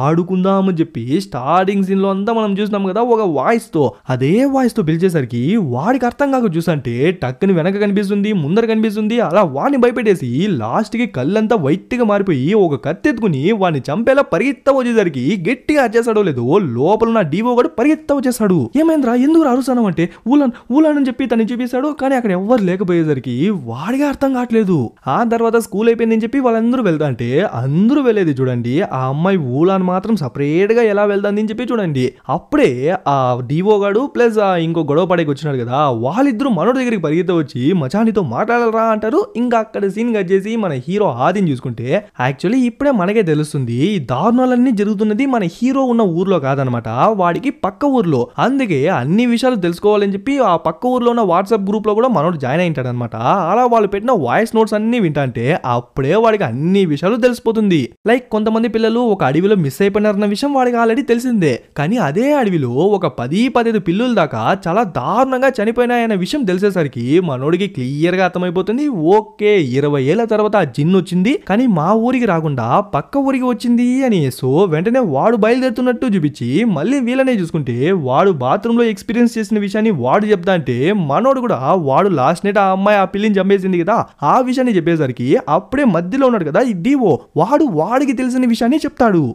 ఆడుకుందామని చెప్పి స్టార్టింగ్ సీన్ లో అంతా మనం చూసినాం కదా ఒక వాయిస్ తో, అదే వాయిస్ తో పిలిచేసరికి వాడికి అర్థం కాక చూసంటే టక్కుని వెనక కనిపిస్తుంది, ముందర కనిపిస్తుంది, అలా వాడిని భయపెట్టేసి లాస్ట్ కి కళ్ళంతా వైట్ గా మారిపోయి ఒక కత్తెత్తుకుని వాడిని చంపేలా పరిగెత్త వచ్చేసరికి గట్టిగా అరిచేసాడో లేదో లోపల ఉన్న డివో గడు పరిగెత్త వచ్చేసాడు. ఏమైందిరా ఎందుకు అరుస్తాను అంటే ఊలాన్ అని చెప్పి తను చూపిస్తాడు, కానీ అక్కడ ఎవ్వరు లేకపోయేసరికి వాడిగా అర్థం కావట్లేదు. ఆ తర్వాత స్కూల్ అయిపోయిందని చెప్పి వాళ్ళందరూ వెళ్తా అంటే అందరూ వెళ్ళేది చూడండి, ఆ అమ్మాయి ఊలాన్ మాత్రం సపరేట్ గా ఎలా వెళ్తాంది అని చెప్పి చూడండి. అప్పుడే ఆ డివో గాడు ప్లస్ ఇంకో గొడవ పడేకి వచ్చినాడు కదా, వాళ్ళిద్దరూ మనోడి దగ్గరికి పరిగెత్త వచ్చి మచానితో మాట్లాడాలరా అంటారు. ఇంకా అక్కడ సీన్ కట్ చేసి మన హీరో ఆదిని చూసుకుంటే యాక్చువల్లీ ఇప్పుడే మనకే తెలుస్తుంది ఈ దారుణాలన్నీ జరుగుతున్నది మన హీరో ఉన్న ఊర్లో కాదనమాట, వాడికి పక్క ఊర్లో. అందుకే అన్ని విషయాలు తెలుసుకోవాలని చెప్పి ఆ పక్క ఊర్లో ఉన్న వాట్సాప్ గ్రూప్ లో కూడా మనోడు జాయిన్ అయింటాడు అనమాట. అలా వాళ్ళు పెట్టిన వాయిస్ నోట్స్ అన్ని వింటంటే అప్పుడే వాడికి అన్ని విషయాలు తెలిసిపోతుంది. లైక్ కొంతమంది పిల్లలు ఒక అడవిలో మిస్ అయిపోయినారన్న విషయం వాడికి ఆల్రెడీ తెలిసిందే, కానీ అదే అడవిలో ఒక 10-15 పిల్లుల దాకా చాలా దారుణంగా చనిపోయినాయన్న విషయం తెలిసేసరికి మనోడికి క్లియర్ గా అర్థమైపోతుంది. ఓకే 20 ఏళ్ల తర్వాత ఆ జిన్ వచ్చింది, కానీ మా ఊరికి రాకుండా పక్క ఊరికి వచ్చింది అని. సో వెంటనే వాడు బయలుదేరుతున్నట్టు చూపించి మళ్ళీ వీళ్ళనే చూసుకుంటే వాడు బాత్రూమ్ లో ఎక్స్పీరియన్స్ చేసిన విషయాన్ని వాడు చెప్తా అంటే మనోడు కూడా వాడు లాస్ట్ నైట్ ఆ అమ్మాయి ఆ పిల్లిని చంపేసింది కదా ఆ విషయాన్ని చెప్పేసరికి అప్పుడే మధ్యలో ఉన్నాడు కదా ఈ డివో, వాడికి తెలిసిన విషయాన్ని చెప్తాడు.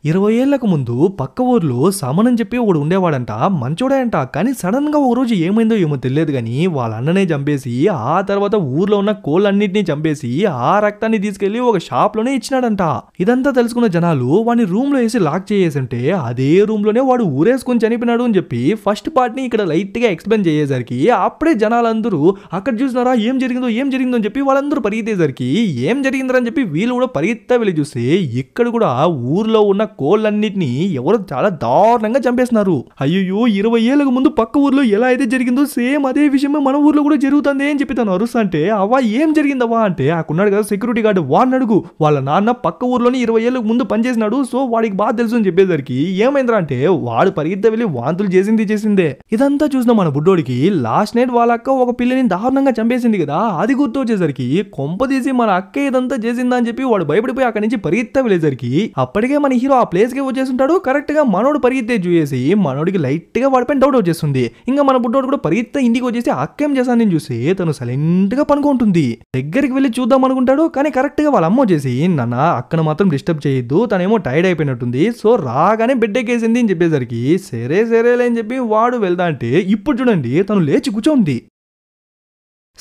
20 ఏళ్లకు ముందు పక్క ఊర్లో సమన్ చెప్పి ఒకడు ఉండేవాడంట, మంచోడే అంట. కానీ సడన్ గా ఒక రోజు ఏమైందో ఏమో తెలియదు కానీ వాళ్ళ అన్ననే చంపేసి ఆ తర్వాత ఊర్లో ఉన్న కోళ్ళన్నింటినీ చంపేసి ఆ రక్తాన్ని తీసుకెళ్లి ఒక షాప్ లోనే ఇచ్చినాడంట. ఇదంతా తెలుసుకున్న జనాలు వాడిని రూమ్ లో వేసి లాక్ చేసేసంటే అదే రూమ్ లోనే వాడు ఊరేసుకొని చనిపోయినాడు అని చెప్పి ఫస్ట్ పార్ట్ ని ఇక్కడ లైట్ గా ఎక్స్ప్లెయిన్ చేసేసరికి అప్పుడే జనాలందరూ అక్కడ చూసినారా ఏం జరిగిందో అని చెప్పి వాళ్ళందరూ పరిగెత్తేసరికి ఏం జరిగిందని చెప్పి వీళ్ళు కూడా పరిగెత్తా వెళ్ళి చూస్తే ఇక్కడ కూడా ఊర్లో ఉన్న కోళ్ళన్నిటిని ఎవరో చాలా దారుణంగా చంపేస్తున్నారు. అయ్యో 20 ఏళ్లకు ముందు పక్క ఊర్లో ఎలా అయితే జరిగిందో సేమ్ అదే విషయమే మన ఊర్లో కూడా జరుగుతుంది అని చెప్పి తను అరుస్తా అంటే అవ్వా ఏం జరిగిందవ్వా అంటే అక్కడున్నాడు కదా సెక్యూరిటీ గార్డు, వాడిని అడుగు, వాళ్ళ నాన్న పక్క ఊర్లోని 20 ఏళ్ళకు ముందు పనిచేసినాడు, సో వాడికి బాగా తెలుసు అని చెప్పేసరికి ఏమైందిరా అంటే వాడు పరిగెత్త వెళ్ళి వాంతులు చేసిందే. ఇదంతా చూసిన మన బుడ్డోడికి లాస్ట్ నైట్ వాళ్ళ అక్క ఒక పిల్లని దారుణంగా చంపేసింది కదా, అది గుర్తు వచ్చేసరికి కొంపదీసి మన అక్క ఇదంతా చేసిందా అని చెప్పి వాడు భయపడిపోయి అక్కడి నుంచి పరిగెత్త వెళ్ళేసరికి అప్పటికే మన హీరో ఆ ప్లేస్ కి వచ్చేస్తుంటాడు. కరెక్ట్ గా మనోడు పరిగెత్తే చూసి మనోడికి లైట్ గా వాడిపైన డౌట్ వచ్చేస్తుంది. ఇంకా మన బుడ్డోడు కూడా పరిగెత్తే ఇంటికి వచ్చేసి అక్కేం చేశానని చూసి తను సైలెంట్ గా పనుకుంటుంది. దగ్గరికి వెళ్ళి చూద్దాం అనుకుంటాడు, కానీ కరెక్ట్ గా వాళ్ళ అమ్మ వచ్చేసి నాన్న అక్కను మాత్రం డిస్టర్బ్ చేయొద్దు, తనేమో టైర్డ్ అయిపోయినట్టుంది, సో రాగానే బెడ్ ఎక్కేసింది అని చెప్పేసరికి సరేలే అని చెప్పి వాడు వెళ్దా అంటే ఇప్పుడు చూడండి తను లేచి కూర్చోంది.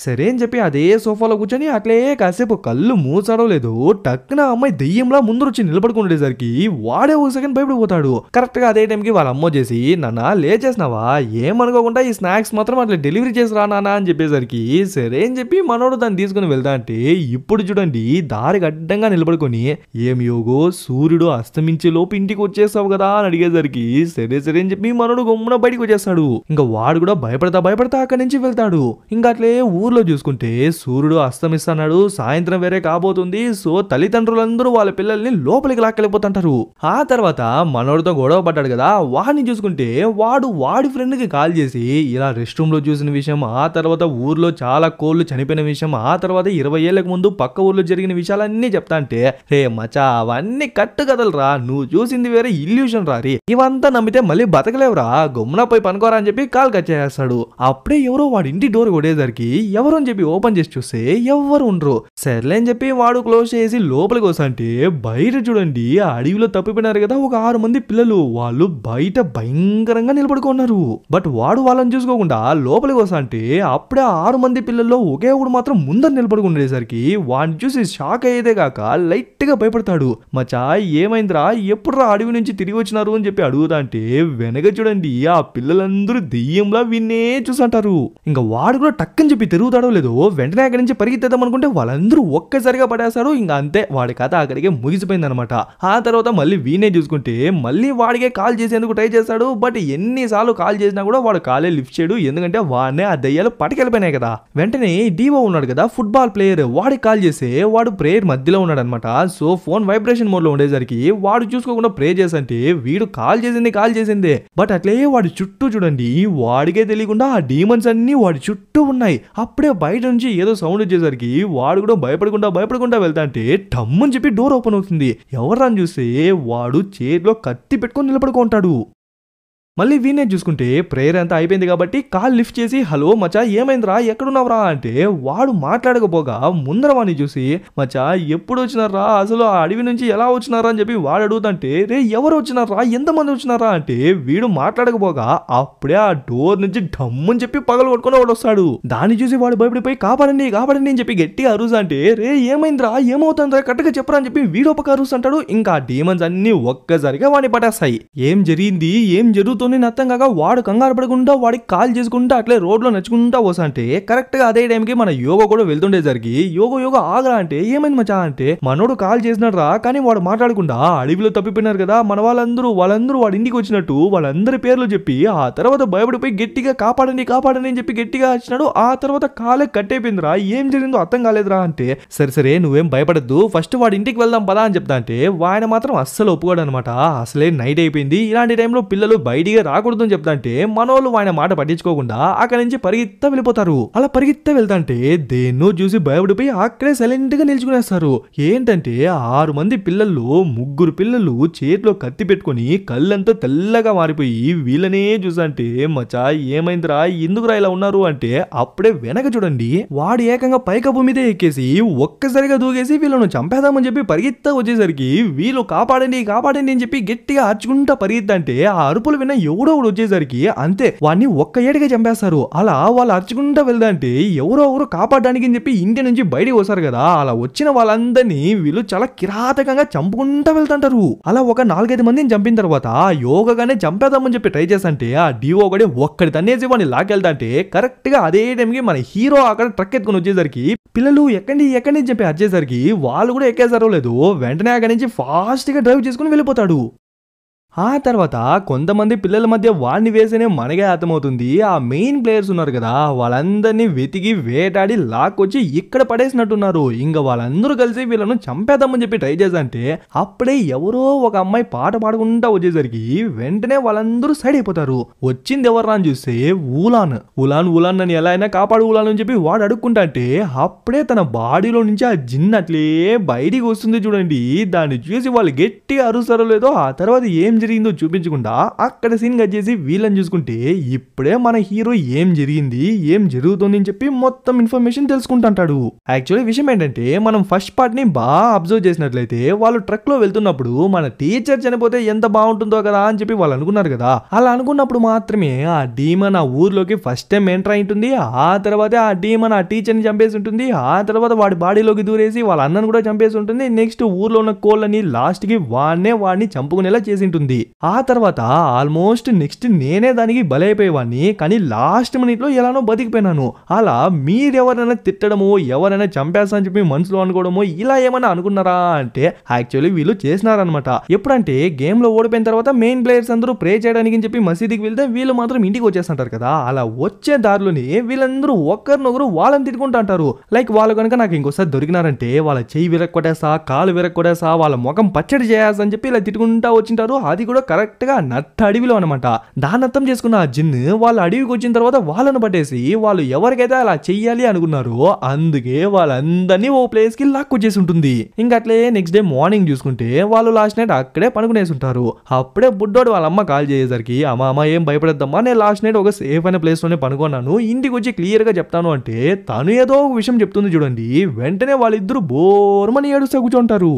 సరే అని చెప్పి అదే సోఫాలో కూర్చొని అట్లే కాసేపు కళ్ళు మూసాడో లేదు టక్కున ఆ అమ్మాయి దెయ్యంలా ముందు వచ్చి నిలబడుకుండేసరికి వాడే ఒక సెకండ్ భయపడిపోతాడు. కరెక్ట్ గా అదే టైంకి వాళ్ళ అమ్మ చేసి నాన్న లేచేసినావా, ఏమనుకోకుండా ఈ స్నాక్స్ మాత్రం అట్లా డెలివరీ చేసి రా నాన్న అని చెప్పేసరికి సరే అని చెప్పి మనోడు దాన్ని తీసుకుని వెళ్తా అంటే ఇప్పుడు చూడండి దారికి అడ్డంగా నిలబడుకొని ఏం యోగో సూర్యుడు అస్తమించే లోపు ఇంటికి వచ్చేస్తావు కదా అని అడిగేసరికి సరే సరే అని చెప్పి మనోడు గమ్మున బయటికి వచ్చేస్తాడు. ఇంకా వాడు కూడా భయపడతా అక్కడి నుంచి వెళ్తాడు. ఇంకా అట్లే ఊర్లో చూసుకుంటే సూర్యుడు అస్తమిస్తున్నాడు, సాయంత్రం వేరే కాబోతుంది. సో తల్లిదండ్రులందరూ వాళ్ళ పిల్లల్ని లోపలికి లాక్కెళ్ళిపోతుంటారు. ఆ తర్వాత మనోడితో గొడవ పడ్డాడు కదా, వాడిని చూసుకుంటే వాడి ఫ్రెండ్ కి కాల్ చేసి ఇలా రెస్ట్ రూమ్ లో చూసిన విషయం, ఆ తర్వాత ఊర్లో చాలా కోళ్లు చనిపోయిన విషయం, ఆ తర్వాత 20 ఏళ్లకు ముందు పక్క ఊర్లో జరిగిన విషయాలన్నీ చెప్తా అంటే రే మచా అవన్నీ కట్టు కదలరా, నువ్వు చూసింది వేరే ఇల్యూషన్ రారి, ఇవంతా నమ్మితే మళ్ళీ బతకలేవురా, గమ్మున పోయి పనుకోరా అని చెప్పి కాల్ కట్ చేస్తాడు. అప్పుడే ఎవరో వాడి ఇంటి డోర్ కొట్టేసరికి ఎవరు అని చెప్పి ఓపెన్ చేసి చూస్తే ఎవరు ఉండరు. సర్లే అని చెప్పి వాడు క్లోజ్ చేసి లోపలికి వస్తాంటే బయట చూడండి ఆ అడవిలో తప్పిపోయినారు కదా ఒక 6 మంది పిల్లలు, వాళ్ళు బయట భయంకరంగా నిలబడుకున్నారు. బట్ వాడు వాళ్ళని చూసుకోకుండా లోపలికి వస్తాంటే అప్పుడే 6 మంది పిల్లల్లో ఒకే ఒకడు మాత్రం ముందర నిలబడుకుండేసరికి వాడిని చూసి షాక్ అయ్యేదే కాక లైట్ గా భయపడతాడు. మచా ఏమైందిరా, ఎప్పుడురా అడవి నుంచి తిరిగి వచ్చినారు అని చెప్పి అడుగుతా అంటే వెనక చూడండి ఆ పిల్లలందరూ దెయ్యంలా విన్నే చూసంటారు. ఇంకా వాడు కూడా టక్కని చెప్పి తిరుగుతాడో లేదో వెంటనే అక్కడి నుంచి పరిగెత్తేద్దాం అనుకుంటే వాళ్ళందరూ ఒక్కసారిగా పడేస్తారు. ఇంకా అంతే వాడి కథ అక్కడికే ముగిసిపోయింది అనమాట. ఆ తర్వాత మళ్ళీ వీనే చూసుకుంటే మళ్ళీ వాడికే కాల్ చేసేందుకు ట్రై చేస్తాడు. బట్ ఎన్నిసార్లు కాల్ చేసినా కూడా వాడు కాలే లిఫ్ట్ చేయడు, ఎందుకంటే వాడినే ఆ దయ్యాలు పట్టుకెళ్ళిపోయినాయి కదా. వెంటనే డివో ఉన్నాడు కదా ఫుట్బాల్ ప్లేయర్, వాడికి కాల్ చేస్తే వాడు ప్రేయర్ మధ్యలో ఉన్నాడు అనమాట. సో ఫోన్ వైబ్రేషన్ మోడ్ లో ఉండేసరికి వాడు చూసుకోకుండా ప్రే చేసంటే వీడు కాల్ చేసిందే. బట్ అట్లే వాడి చుట్టూ చూడండి వాడికే తెలియకుండా ఆ డీమన్స్ అన్ని వాడి చుట్టూ ఉన్నాయి. అప్పుడే బయట నుంచి ఏదో సౌండ్ వచ్చేసరికి వాడు కూడా భయపడకుండా వెళ్తా అంటే టమ్మని చెప్పి డోర్ ఓపెన్ అవుతుంది. ఎవరని చూస్తే వాడు చేతిలో కత్తి పెట్టుకొని నిలబడుకుంటాడు. మళ్ళీ వీనే చూసుకుంటే ప్రేయర్ అంతా అయిపోయింది కాబట్టి కాల్ లిఫ్ట్ చేసి హలో మచా ఏమైందిరా ఎక్కడున్నావురా అంటే వాడు మాట్లాడకపోగా ముందర వాడిని చూసి మచా ఎప్పుడు వచ్చినారా, అసలు ఆ అడవి నుంచి ఎలా వచ్చినారా అని చెప్పి వాడు అడుగుతుంటే రే ఎవరు వచ్చినారా, ఎంతమంది వచ్చినారా అంటే వీడు మాట్లాడకపోగా అప్పుడే ఆ డోర్ నుంచి ఢమ్మని చెప్పి పగలు కొట్టుకుని వాడు వస్తాడు. దాన్ని చూసి వాడు భయపడిపోయి కాపాడండి అని చెప్పి గట్టిగా అరుసా అంటే రే ఏమైందిరా ఏమవుతుందిరా కరెక్ట్గా చెప్పరా అని చెప్పి వీడు ఒక అరుస్తుంటాడు. ఇంకా డీమన్స్ అన్ని ఒక్కసారిగా వాడిని పట్టేస్తాయి. ఏం జరుగుతుంది అర్థం కాక వాడు కంగారు పడకుండా వాడికి కాల్ చేసుకుంటా అట్లే రోడ్ లో నడుచుకుంటా వస్తా అంటే కరెక్ట్ గా అదే టైంకి మన యోగ కూడా వెళ్తుండేసరికి యోగ ఆగరా అంటే ఏమైంది మచా అంటే మనోడు కాల్ చేసినాడు రా, కానీ వాడు మాట్లాడకుండా అడవిలో తప్పిపోయినారు కదా మన వాళ్ళందరూ వాడి ఇంటికి వచ్చినట్టు వాళ్ళందరి పేర్లు చెప్పి ఆ తర్వాత భయపడిపోయి గట్టిగా కాపాడండి అని చెప్పి గట్టిగా వచ్చినాడు. ఆ తర్వాత కాలే కట్టయిపోయిందిరా, ఏం జరిగిందో అర్థం కాలేదురా అంటే సరే నువ్వేం భయపడద్దు, ఫస్ట్ వాడి ఇంటికి వెళ్దాం పదా అని చెప్తా అంటే ఆయన మాత్రం అస్సలు ఒప్పుకోడు అనమాట. అసలే నైట్ అయిపోయింది, ఇలాంటి టైంలో పిల్లలు బయటికి రాకూడదు అని చెప్తా అంటే మనోళ్ళు ఆయన మాట పట్టించుకోకుండా అక్కడి నుంచి పరిగెత్తా వెళ్ళిపోతారు. అలా పరిగెత్తా వెళ్తాంటే దేన్నో చూసి భయపడిపోయి అక్కడే సైలెంట్ గా నిల్చుకునేస్తారు. ఏంటంటే 6 మంది పిల్లల్లో 3 పిల్లలు చేతిలో కత్తి పెట్టుకుని కళ్ళంతా తెల్లగా మారిపోయి వీళ్ళనే చూసంటే మచా ఏమైందిరా ఎందుకురా ఇలా ఉన్నారు అంటే అప్పుడే వెనక చూడండి వాడు ఏకంగా పైకప్పు మీదే ఎక్కేసి ఒక్కసారిగా దూకేసి వీళ్ళను చంపేద్దామని చెప్పి పరిగెత్తా వచ్చేసరికి వీళ్ళు కాపాడండి అని చెప్పి గట్టిగా అరుచుకుంటా పరిగెత్తంటే ఆ అరుపులు విన్న ఎవడో ఒకడు వచ్చేసరికి అంతే వాడిని ఒక్క ఏడిగా చంపేస్తారు. అలా వాళ్ళు అరుచుకుంటా వెళ్దాంటే ఎవరో కాపాడడానికి అని చెప్పి ఇంటి నుంచి బయటికి వస్తారు కదా, అలా వచ్చిన వాళ్ళందరినీ వీళ్ళు చాలా కిరాతకంగా చంపుకుంటా వెళ్తుంటారు. అలా ఒక 4-5 మందిని చంపిన తర్వాత యోగానే చంపేద్దామని చెప్పి ట్రై చేస్తుంటే ఆ డివో ఒకటి ఒక్కడి తన్నేసి వాడిని లాకెళ్తాంటే కరెక్ట్ గా అదే టైంకి మన హీరో అక్కడ ట్రక్ ఎత్తుకుని వచ్చేసరికి పిల్లలు ఎక్కడి చెప్పి వచ్చేసరికి వాళ్ళు కూడా ఎక్కేసారో లేదు వెంటనే అక్కడి నుంచి ఫాస్ట్ గా డ్రైవ్ చేసుకుని వెళ్ళిపోతాడు. ఆ తర్వాత కొంతమంది పిల్లల మధ్య వాడిని వేసేనే మనకే అర్థమవుతుంది ఆ మెయిన్ ప్లేయర్స్ ఉన్నారు కదా వాళ్ళందరినీ వెతికి వేటాడి లాక్కొచ్చి ఇక్కడ పడేసినట్టున్నారు. ఇంకా వాళ్ళందరూ కలిసి వీళ్ళను చంపేద్దామని చెప్పి ట్రై చేసంటే అప్పుడే ఎవరో ఒక అమ్మాయి పాట పాడుకుంటా వచ్చేసరికి వెంటనే వాళ్ళందరూ సైడ్ అయిపోతారు. వచ్చింది ఎవరు అని చూస్తే ఉలాన్ అని ఎలా అయినా కాపాడు ఉలాన్ అని చెప్పి వాడు అడుక్కుంటా అంటే అప్పుడే తన బాడీలో నుంచి ఆ జిన్ అట్లే బయటికి వస్తుంది చూడండి. దాన్ని చూసి వాళ్ళు గట్టిగా అరుస్తారో లేదో ఆ తర్వాత ఏం జరిగిందో చూపించకుండా అక్కడ సీన్ కట్ చేసి వీళ్ళని చూసుకుంటే ఇప్పుడే మన హీరో ఏం జరిగింది ఏం జరుగుతుంది అని చెప్పి మొత్తం ఇన్ఫర్మేషన్ తెలుసుకుంటాడు. యాక్చువల్లీ విషయం ఏంటంటే మనం ఫస్ట్ పార్ట్ ని బాగా అబ్జర్వ్ చేసినట్లయితే వాళ్ళు ట్రక్ లో వెళ్తున్నప్పుడు మన టీచర్ చనిపోతే ఎంత బాగుంటుందో కదా అని చెప్పి వాళ్ళు అనుకున్నారు కదా. అలా అనుకున్నప్పుడు మాత్రమే ఆ డీమన్ ఆ ఊర్లోకి ఫస్ట్ టైం ఎంటర్ అయి ఉంటుంది. ఆ తర్వాత ఆ డీమన్ ఆ టీచర్ ని చంపేసి ఉంటుంది. ఆ తర్వాత వాడి బాడీలోకి దూరేసి వాళ్ళ అన్నను కూడా చంపేసి ఉంటుంది. నెక్స్ట్ ఊర్లో ఉన్న కోళ్ళని లాస్ట్ కి వాడిని చంపుకునేలా చేసి ఉంటుంది. ఆ తర్వాత ఆల్మోస్ట్ నెక్స్ట్ నేనే దానికి బలైపోయేవాడిని, కానీ లాస్ట్ మినిట్ లో ఎలానో బతికిపోయినాను. అలా మీరెవరైనా తిట్టడమో ఎవరైనా చంపేస్తా అని చెప్పి మనసులో అనుకోవడమో ఇలా ఏమైనా అనుకున్నారా అంటే యాక్చువల్లీ వీళ్ళు చేసినారనమాట. ఎప్పుడంటే గేమ్ లో ఓడిపోయిన తర్వాత మెయిన్ ప్లేయర్స్ అందరూ ప్రే చేయడానికి అని చెప్పి మసీదుకి వెళ్తే వీళ్ళు మాత్రం ఇంటికి వచ్చేస్తుంటారు కదా. అలా వచ్చే దారిలోనే వీళ్ళందరూ ఒకరినొకరు వాళ్ళని తిట్టుకుంటూ అంటారు. లైక్ వాళ్ళు కనుక నాకు ఇంకోసారి దొరికినారంటే వాళ్ళ చెయ్యి విరక్కొట్టేసా, కాలు విరక్కొట్టేసా, వాళ్ళ ముఖం పచ్చడి చేయాల్సి అని చెప్పి ఇలా తిట్టుకుంటా వచ్చింటారు. అది కూడా కరెక్ట్ గా నట్ట అడవిలో అనమాట. దాన్ని అర్థం చేసుకున్న ఆ జిన్ వాళ్ళ అడవికి వచ్చిన తర్వాత వాళ్ళను పట్టేసి వాళ్ళు ఎవరికైతే అలా చెయ్యాలి అనుకున్నారో అందుకే వాళ్ళందరినీ ఓ ప్లేస్ కి లాక్కొచ్చేసి ఉంటుంది. ఇంకా అట్లే నెక్స్ట్ డే మార్నింగ్ చూసుకుంటే వాళ్ళు లాస్ట్ నైట్ అక్కడే పనుకునేసి ఉంటారు. అప్పుడే బుడ్డోడు వాళ్ళ అమ్మ కాల్ చేసేసరికి అమ్మ ఏం భయపడద్దమ్మా, నేను లాస్ట్ నైట్ ఒక సేఫ్ అయిన ప్లేస్ లోనే పనుకున్నాను, ఇంటికి వచ్చి క్లియర్ గా చెప్తాను అంటే తను ఏదో ఒక విషయం చెప్తుంది చూడండి. వెంటనే వాళ్ళిద్దరు బోర్మని ఏడుస్తూ కూర్చుంటారు.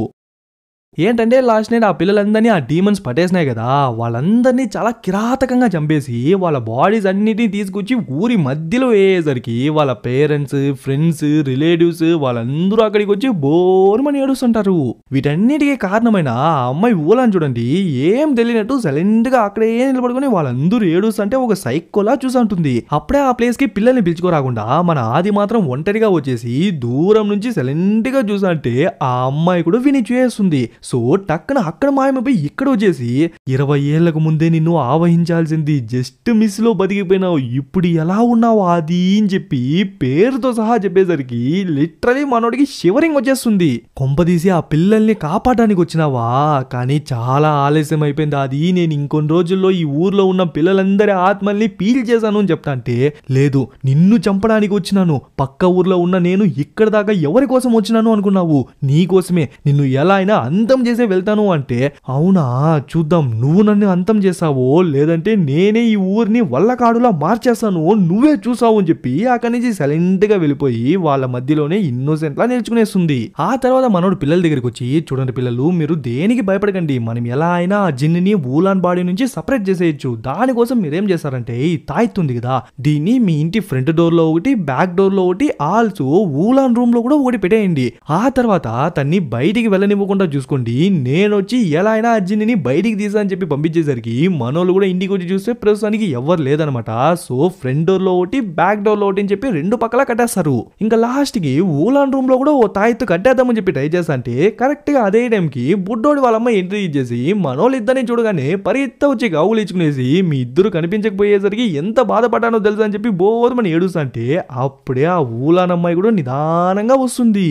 ఏంటంటే లాస్ట్ నైట్ ఆ పిల్లలందరినీ ఆ డీమన్స్ పట్టేసినాయి కదా, వాళ్ళందరినీ చాలా కిరాతకంగా చంపేసి వాళ్ళ బాడీస్ అన్నిటినీ తీసుకొచ్చి ఊరి మధ్యలో వేసేసరికి వాళ్ళ పేరెంట్స్, ఫ్రెండ్స్, రిలేటివ్స్ వాళ్ళందరూ అక్కడికి వచ్చి బోర్మని ఏడుస్తుంటారు. వీటన్నిటికీ కారణమైన ఆ అమ్మాయి ఊలని చూడండి, ఏం తెలియనట్టు సైలెంట్ గా అక్కడే నిలబడుకుని వాళ్ళందరూ ఏడుస్తుంటే ఒక సైకోలా చూసుంటుంది. అప్పుడే ఆ ప్లేస్ కి పిల్లల్ని పిలుచుకోరాకుండా మన ఆది మాత్రం ఒంటరిగా వచ్చేసి దూరం నుంచి సైలెంట్ గా చూసంటే ఆ అమ్మాయి కూడా విని చేస్తుంది. సో టక్కన అక్కడ మాయమైపోయి ఇక్కడ వచ్చేసి 20 ఏళ్లకు ముందే నిన్ను ఆవహించాల్సింది, జస్ట్ మిస్ లో బతికిపోయినావు, ఇప్పుడు ఎలా ఉన్నావు అది అని చెప్పి పేరుతో సహా చెప్పేసరికి లిటరలీ మనోడికి షివరింగ్ వచ్చేస్తుంది. కొంపదీసి ఆ పిల్లల్ని కాపాడడానికి వచ్చినావా, కానీ చాలా ఆలస్యం అయిపోయింది అది, నేను ఇంకొన్ని రోజుల్లో ఈ ఊర్లో ఉన్న పిల్లలందరి ఆత్మల్ని పీల్ చేశాను అని చెప్తా అంటే, లేదు నిన్ను చంపడానికి వచ్చినాను, పక్క ఊర్లో ఉన్న నేను ఇక్కడ దాకా ఎవరి కోసం వచ్చినాను అనుకున్నావు, నీ కోసమే, నిన్ను ఎలా అయినా అంతం చేసే వెళ్తాను అంటే, అవునా చూద్దాం నువ్వు నన్ను అంతం చేసావో లేదంటే నేనే ఈ ఊరిని వల్లకాడులా మార్చేస్తాను, నువ్వే చూసావు అని చెప్పి అక్కడి నుంచి సైలెంట్ గా వెళ్ళిపోయి వాళ్ళ మధ్యలోనే ఇన్నోసెంట్ లా నేర్చుకునేస్తుంది. ఆ తర్వాత మనోడు పిల్లల దగ్గరికి వచ్చి, చూడండి పిల్లలు మీరు దేనికి భయపడకండి, మనం ఎలా అయినా ఆ జిన్ని ఊలాన్ బాడీ నుంచి సపరేట్ చేసేయచ్చు, దానికోసం మీరేం చేస్తారంటే ఈ తాయితుంది కదా, దీన్ని మీ ఇంటి ఫ్రంట్ డోర్ లో ఒకటి బ్యాక్ డోర్ లో ఒకటి ఆల్సో ఊలాన్ రూమ్ లో కూడా ఒకటి పెట్టేయండి. ఆ తర్వాత తన్ని బయటికి వెళ్ళనివ్వకుండా చూసుకోండి, నేను వచ్చి ఎలా అయినా అర్జున్ని బయటికి తీసా అని చెప్పి పంపించేసరికి మనోళ్ళు కూడా ఇంటికి వచ్చి చూస్తే ప్రస్తుతానికి ఎవరు లేదనమాట. సో ఫ్రంట్ డోర్ లో ఒకటి బ్యాక్ డోర్ లో ఒకటి అని చెప్పి రెండు పక్కల కట్టేస్తారు. ఇంకా లాస్ట్ కి ఊలాన్ రూమ్ లో కూడా ఓ తాయిత్తు కట్టేద్దామని చెప్పి ట్రై చేస్తా అంటే కరెక్ట్ గా అదే టైం కి బుడ్డోడి వాళ్ళమ్మ ఎంట్రీ ఇచ్చేసి మనోళ్ళు ఇద్దరిని చూడగానే పరిగెత్త వచ్చి గావులు ఇచ్చుకునేసి మీ ఇద్దరు కనిపించకపోయేసరికి ఎంత బాధపడ్డానో తెలుసా అని చెప్పి బోధమని ఏడుస్తా అంటే అప్పుడే ఆ ఊలాన్ అమ్మాయి కూడా నిదానంగా వస్తుంది.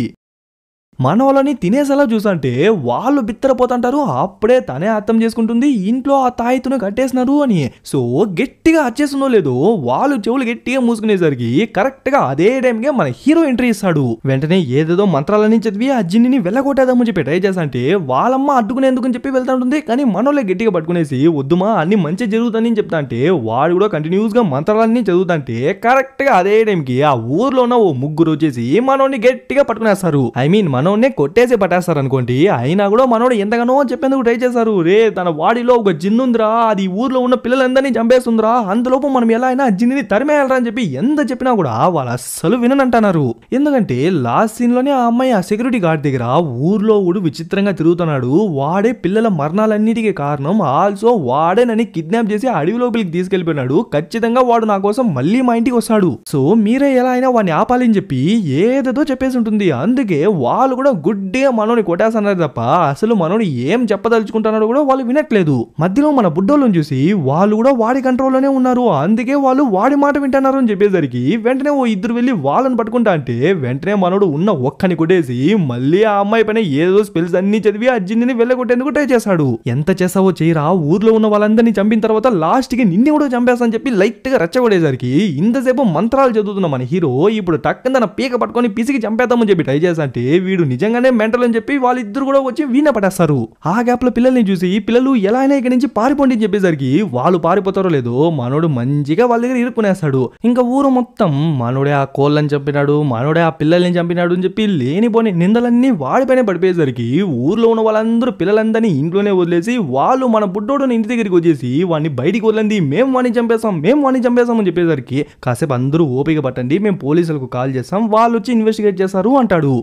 మనోళ్ళని తినేసేలా చూసంటే వాళ్ళు బిత్తరపోతుంటారు. అప్పుడే తనే అర్థం చేసుకుంటుంది ఇంట్లో ఆ తాయితును కట్టేసినారు అని. సో గట్టిగా అచ్చేస్తుందో లేదో వాళ్ళు చెవులు గట్టిగా మూసుకునేసరికి కరెక్ట్ గా అదే టైంకే మన హీరో ఎంట్రీ ఇస్తాడు. వెంటనే ఏదేదో మంత్రాలని చదివి ఆ జిన్నిని వెళ్ళగొట్టేద్దామని చెప్పి ట్రై చేసంటే వాళ్ళమ్మ అడ్డుకునేందుకు అని చెప్పి వెళ్తాంటుంది. కానీ మనోళ్ళే గట్టిగా పట్టుకునేసి వద్దుమా అన్ని మంచి జరుగుతుందని చెప్తా అంటే వాడు కూడా కంటిన్యూస్ గా మంత్రాలన్నీ చదువుతాంటే కరెక్ట్ గా అదే టైంకి ఆ ఊర్లో ఉన్న ఓ ముగ్గురు వచ్చేసి మనోడిని గట్టిగా పట్టుకునేస్తారు. ఐ మీన్ మనోడిని కొట్టేసి పట్టేస్తారు అనుకోండి. అయినా కూడా మనోడు ఎంతగానో చెప్పేందుకు ట్రై చేశారు. రే తన వాడిలో ఒక జిన్ను ఉందిరా, అది ఊర్లో ఉన్న పిల్లలందరినీ చంపేస్తుందిరా, అందులోపు మనం ఎలా అయినా జిన్నుని తరిమేయాలరా అని చెప్పి ఎంత చెప్పినా కూడా వాళ్ళు అస్సలు విననంటున్నారు. ఎందుకంటే లాస్ట్ సీన్ లోనే ఆ అమ్మాయి ఆ సెక్యూరిటీ గార్డ్ దగ్గర ఊర్లో ఊడు విచిత్రంగా తిరుగుతున్నాడు, వాడే పిల్లల మరణాలన్నిటికీ కారణం, ఆల్సో వాడే నన్ను కిడ్నాప్ చేసి అడవిలోపలికి తీసుకెళ్లిపోయినాడు, ఖచ్చితంగా వాడు నా కోసం మళ్ళీ మా ఇంటికి వస్తాడు, సో మీరే ఎలా అయినా వాడిని ఆపాలని చెప్పి ఏదేదో చెప్పేసి ఉంటుంది. అందుకే వాళ్ళు కూడా గుడ్డిగా మనోని కొట్టేస్తున్నారు తప్ప అసలు మనోని ఏం చెప్పదలుచుకుంటున్నారో కూడా వాళ్ళు వినట్లేదు. మధ్యలో మన బుడ్డోళ్ళని చూసి వాళ్ళు కూడా వాడి కంట్రోల్లోనే ఉన్నారు, అందుకే వాళ్ళు వాడి మాట వింటున్నారు అని చెప్పేసరికి వెంటనే ఓ ఇద్దరు వెళ్ళి వాళ్ళని పట్టుకుంటా అంటే వెంటనే మనోడు ఉన్న ఒక్కని కొట్టేసి మళ్ళీ ఆ అమ్మాయి పైన ఏదో స్పెల్స్ అన్ని చదివి ఆ జిన్నిని వెళ్ళగొట్టేందుకు ట్రై చేశాడు. ఎంత చేసావో చేయరా, ఊర్లో ఉన్న వాళ్ళందరినీ చంపిన తర్వాత లాస్ట్ కి నిన్ను కూడా చంపేస్తానని చెప్పి లైట్ గా రెచ్చగొట్టేసరికి ఇంతసేపు మంత్రాలు చదువుతున్న మన హీరో ఇప్పుడు టక్కన తన పీక పట్టుకొని పిసికి చంపేద్దామని చెప్పి ట్రై చేస్తా అంటే వీడు నిజంగానే మెంటల్ అని చెప్పి వాళ్ళిద్దరు కూడా వచ్చి వీణ పడేస్తారు. ఆ గ్యాప్ లో పిల్లల్ని చూసి పిల్లలు ఎలా అయినా ఇక్కడి నుంచి పారిపోండి అని చెప్పేసరికి వాళ్ళు పారిపోతారో లేదో మనోడు మంచిగా వాళ్ళ దగ్గర ఇరుక్కునేస్తాడు. ఇంకా ఊరు మొత్తం మనోడే ఆ కోళ్ళని చంపినాడు, మనోడే ఆ పిల్లల్ని చంపినాడు అని చెప్పి లేనిపోని నిందలన్నీ వాడిపైన పడిపోయేసరికి ఊర్లో ఉన్న వాళ్ళందరూ పిల్లలందరినీ ఇంట్లోనే వదిలేసి వాళ్ళు మన బుడ్డోడుని ఇంటి దగ్గరికి వచ్చేసి వాడిని బయటికి వదిలింది మేము వాడిని చంపేసాం అని చెప్పేసరికి కాసేపు అందరూ ఓపిక పట్టండి, మేము పోలీసులకు కాల్ చేస్తాం, వాళ్ళు వచ్చి ఇన్వెస్టిగేట్ చేస్తారు అంటాడు.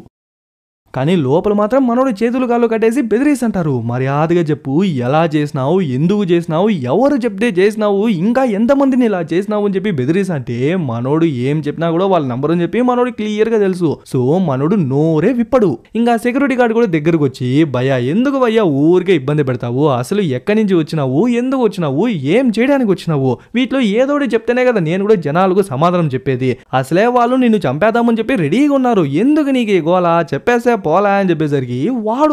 కానీ లోపల మాత్రం మనోడు చేతులు కాళ్ళు కట్టేసి బెదిరిస్తుంటారు. మర్యాదగా చెప్పు, ఎలా చేసినావు, ఎందుకు చేసినావు, ఎవరు చెప్తే చేసినావు, ఇంకా ఎంతమందిని ఇలా చేసినావు అని చెప్పి బెదిరిసంటే మనోడు ఏం చెప్పినా కూడా వాళ్ళ నంబర్ అని చెప్పి మనోడు క్లియర్ గా తెలుసు. సో మనోడు నోరే విప్పడు. ఇంకా సెక్యూరిటీ గార్డ్ కూడా దగ్గరకు వచ్చి భయ్యా ఎందుకు భయ్యా ఊరికే ఇబ్బంది పెడతావు, అసలు ఎక్కడి నుంచి వచ్చినావు, ఎందుకు వచ్చినావు, ఏం చేయడానికి వచ్చినావు, వీటిలో ఏదోటి చెప్తేనే కదా నేను కూడా జనాలకు సమాధానం చెప్పేది, అసలే వాళ్ళు నిన్ను చంపేద్దామని చెప్పి రెడీగా ఉన్నారు, ఎందుకు నీకు ఈ గోలా, చెప్పేసే పోలా అని చెప్పేసరికి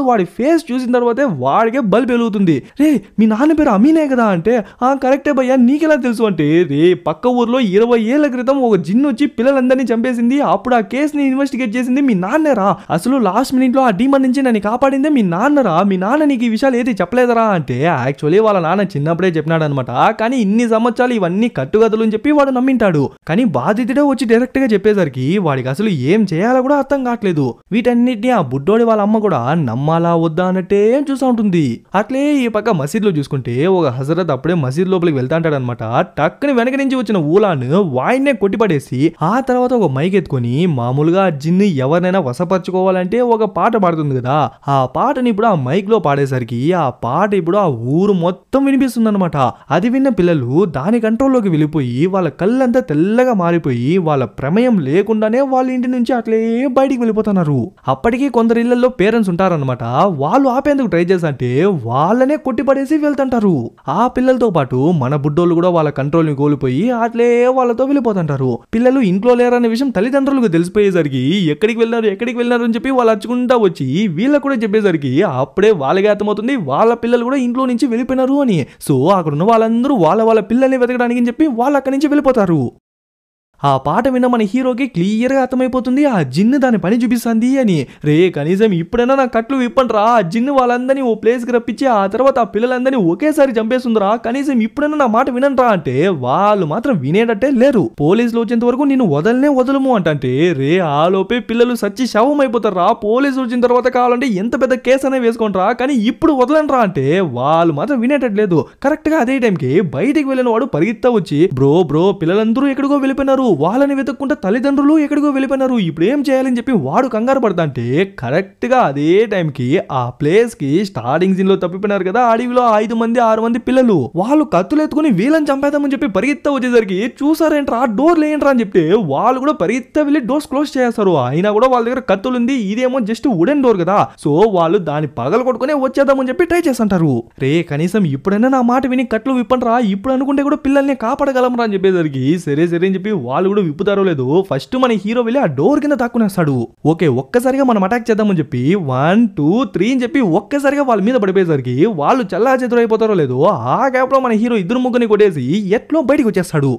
వాడి ఫేస్ చూసిన తర్వాతే వాడికే బల్బ్ వెలుగుతుంది. రే మీ నాన్న పేరు అమీనే కదా అంటే ఆ కరెక్టే భయ్యా నీకెలా తెలుసు అంటే రే పక్క ఊర్లో 20 ఏళ్ల క్రితం ఒక జిన్ వచ్చి పిల్లలందరినీ చంపేసింది, అప్పుడు ఆ కేసుని ఇన్వెస్టిగేట్ చేసింది మీ నాన్నరా, అసలు లాస్ట్ మినిట్ లో ఆ డీమన్ నుంచి నన్ను కాపాడిందే మీ నాన్నరా, మీ నాన్న నీకు ఈ విషయాలు ఏది చెప్పలేదరా అంటే యాక్చువల్లీ వాళ్ళ నాన్న చిన్నప్పుడే చెప్పినాడు అనమాట. కానీ ఇన్ని సంవత్సరాలు ఇవన్నీ కట్టుకథలు అని చెప్పి వాడు నమ్మింటాడు. కానీ బాధితుడే వచ్చి డైరెక్ట్ గా చెప్పేసరికి వాడికి అసలు ఏం చేయాలో కూడా అర్థం కావట్లేదు. వీటన్నిటిని ఆ బుడ్డోడి వాళ్ళ అమ్మ కూడా నమ్మాలా వద్దా అన్నట్టే చూసా ఉంటుంది. అట్లే ఈ పక్క మసీద్ లో చూసుకుంటే ఒక హజరత్ అప్పుడే మసీద్ లోపలికి వెళ్తా అంటాడనమాట. టక్కుని వెనక నుంచి వచ్చిన ఊలాను వాయిన్నే కొట్టిపడేసి ఆ తర్వాత ఒక మైక్ ఎత్తుకొని మామూలుగా జిన్ని ఎవరినైనా వశపరచుకోవాలంటే ఒక పాట పాడుతుంది కదా, ఆ పాటని ఇప్పుడు ఆ మైక్ లో పాడేసరికి ఆ పాట ఇప్పుడు ఆ ఊరు మొత్తం వినిపిస్తుంది అనమాట. అది విన్న పిల్లలు దాని కంట్రోల్లోకి వెళ్ళిపోయి వాళ్ళ కళ్ళంతా తెల్లగా మారిపోయి వాళ్ళ ప్రమేయం లేకుండానే వాళ్ళ ఇంటి నుంచి అట్లే బయటికి వెళ్ళిపోతున్నారు. అప్పటికీ కొందరు ఇళ్లలో పేరెంట్స్ ఉంటారనమాట, వాళ్ళు ఆపేందుకు ట్రై చేస్తుంటే వాళ్ళనే కొట్టిపడేసి వెళ్తుంటారు. ఆ పిల్లలతో పాటు మన బుడ్డోళ్ళు కూడా వాళ్ళ కంట్రోల్ ని కోల్పోయి అట్లే వాళ్ళతో వెళ్ళిపోతుంటారు. పిల్లలు ఇంట్లో లేరనే విషయం తల్లిదండ్రులకు తెలిసిపోయేసరికి ఎక్కడికి వెళ్ళినారు అని చెప్పి వాళ్ళు అచ్చుకుంటా వచ్చి వీళ్ళకు కూడా చెప్పేసరికి అప్పుడే వాళ్ళకి అర్థమవుతుంది వాళ్ళ పిల్లలు కూడా ఇంట్లో నుంచి వెళ్ళిపోయినారు అని. సో అక్కడున్న వాళ్ళందరూ వాళ్ళ పిల్లల్ని వెతకడానికి అని చెప్పి వాళ్ళు అక్కడి నుంచి వెళ్ళిపోతారు. ఆ పాట విన్న మన హీరోకి క్లియర్ గా అర్థమైపోతుంది ఆ జిన్ను దాని పని చూపిస్తుంది అని. రే కనీసం ఇప్పుడైనా నా కట్లు విప్పండ్రా, ఆ జిన్ను వాళ్ళందరినీ ఓ ప్లేస్ కి రప్పించి ఆ తర్వాత ఆ పిల్లలందరినీ ఒకేసారి చంపేస్తుందిరా, కనీసం ఇప్పుడైనా నా మాట వినండ్రా అంటే వాళ్ళు మాత్రం వినేటట్టే లేరు. పోలీసులు వచ్చేంత వరకు నేను వదలము అంటే రే ఆ లోపే పిల్లలు సచ్చి శవం అయిపోతారా, పోలీసులు వచ్చిన తర్వాత కావాలంటే ఎంత పెద్ద కేసు అనే వేసుకుంటారా, కానీ ఇప్పుడు వదలండ్రా అంటే వాళ్ళు మాత్రం వినేటట్లేదు. కరెక్ట్ గా అదే టైంకి బయటికి వెళ్ళిన వాడు పరిగెత్తా వచ్చి బ్రో పిల్లలందరూ ఎక్కడికో వెళ్ళిపోయినారు, వాళ్ళని వెతుక్కుంటే తల్లిదండ్రులు ఎక్కడికో వెళ్ళిపోయినారు, ఇప్పుడు ఏం చేయాలని చెప్పి వాడు కంగారు పడతా అంటే కరెక్ట్ గా అదే టైంకి ఆ ప్లేస్ కి స్టార్టింగ్ సీన్ లో తప్పిపోయినారు కదా అడవిలో 6 మంది పిల్లలు, వాళ్ళు కత్తులు ఎత్తుకుని వీళ్ళని చంపేద్దామని చెప్పి పరిగెత్తా వచ్చేసరికి చూసారేంట్రా డోర్ లేంట్రా అని చెప్తే వాళ్ళు కూడా పరిగెత్తా వెళ్ళి డోర్స్ క్లోజ్ చేస్తారు. అయినా కూడా వాళ్ళ దగ్గర కత్తులు ఉంది, ఇదేమో జస్ట్ వుడెన్ డోర్ కదా, సో వాళ్ళు దాన్ని పగలు కొట్టుకునే వచ్చేద్దామని చెప్పి ట్రై చేస్తుంటారు. రే కనీసం ఇప్పుడైనా నా మాట విని కట్లు విప్పండ్రా, ఇప్పుడు అనుకుంటే కూడా పిల్లల్ని కాపాడగలమరా అని చెప్పేసరికి సరే అని చెప్పి వాళ్ళు కూడా విప్పుతారో లేదో ఫస్ట్ మన హీరో వెళ్ళి ఆ డోర్ కింద తాక్కునేస్తాడు. ఓకే ఒక్కసారిగా మనం అటాక్ చేద్దామని చెప్పి 1 2 3 అని చెప్పి ఒక్కసారిగా వాళ్ళ మీద పడిపోయేసరికి వాళ్ళు చల్లా చెదురైపోతారో లేదో ఆ గ్యాప్ లో మన హీరో ఇద్దరు ముగ్గురిని కొట్టేసి ఎట్లో బయటికి వచ్చేస్తాడు.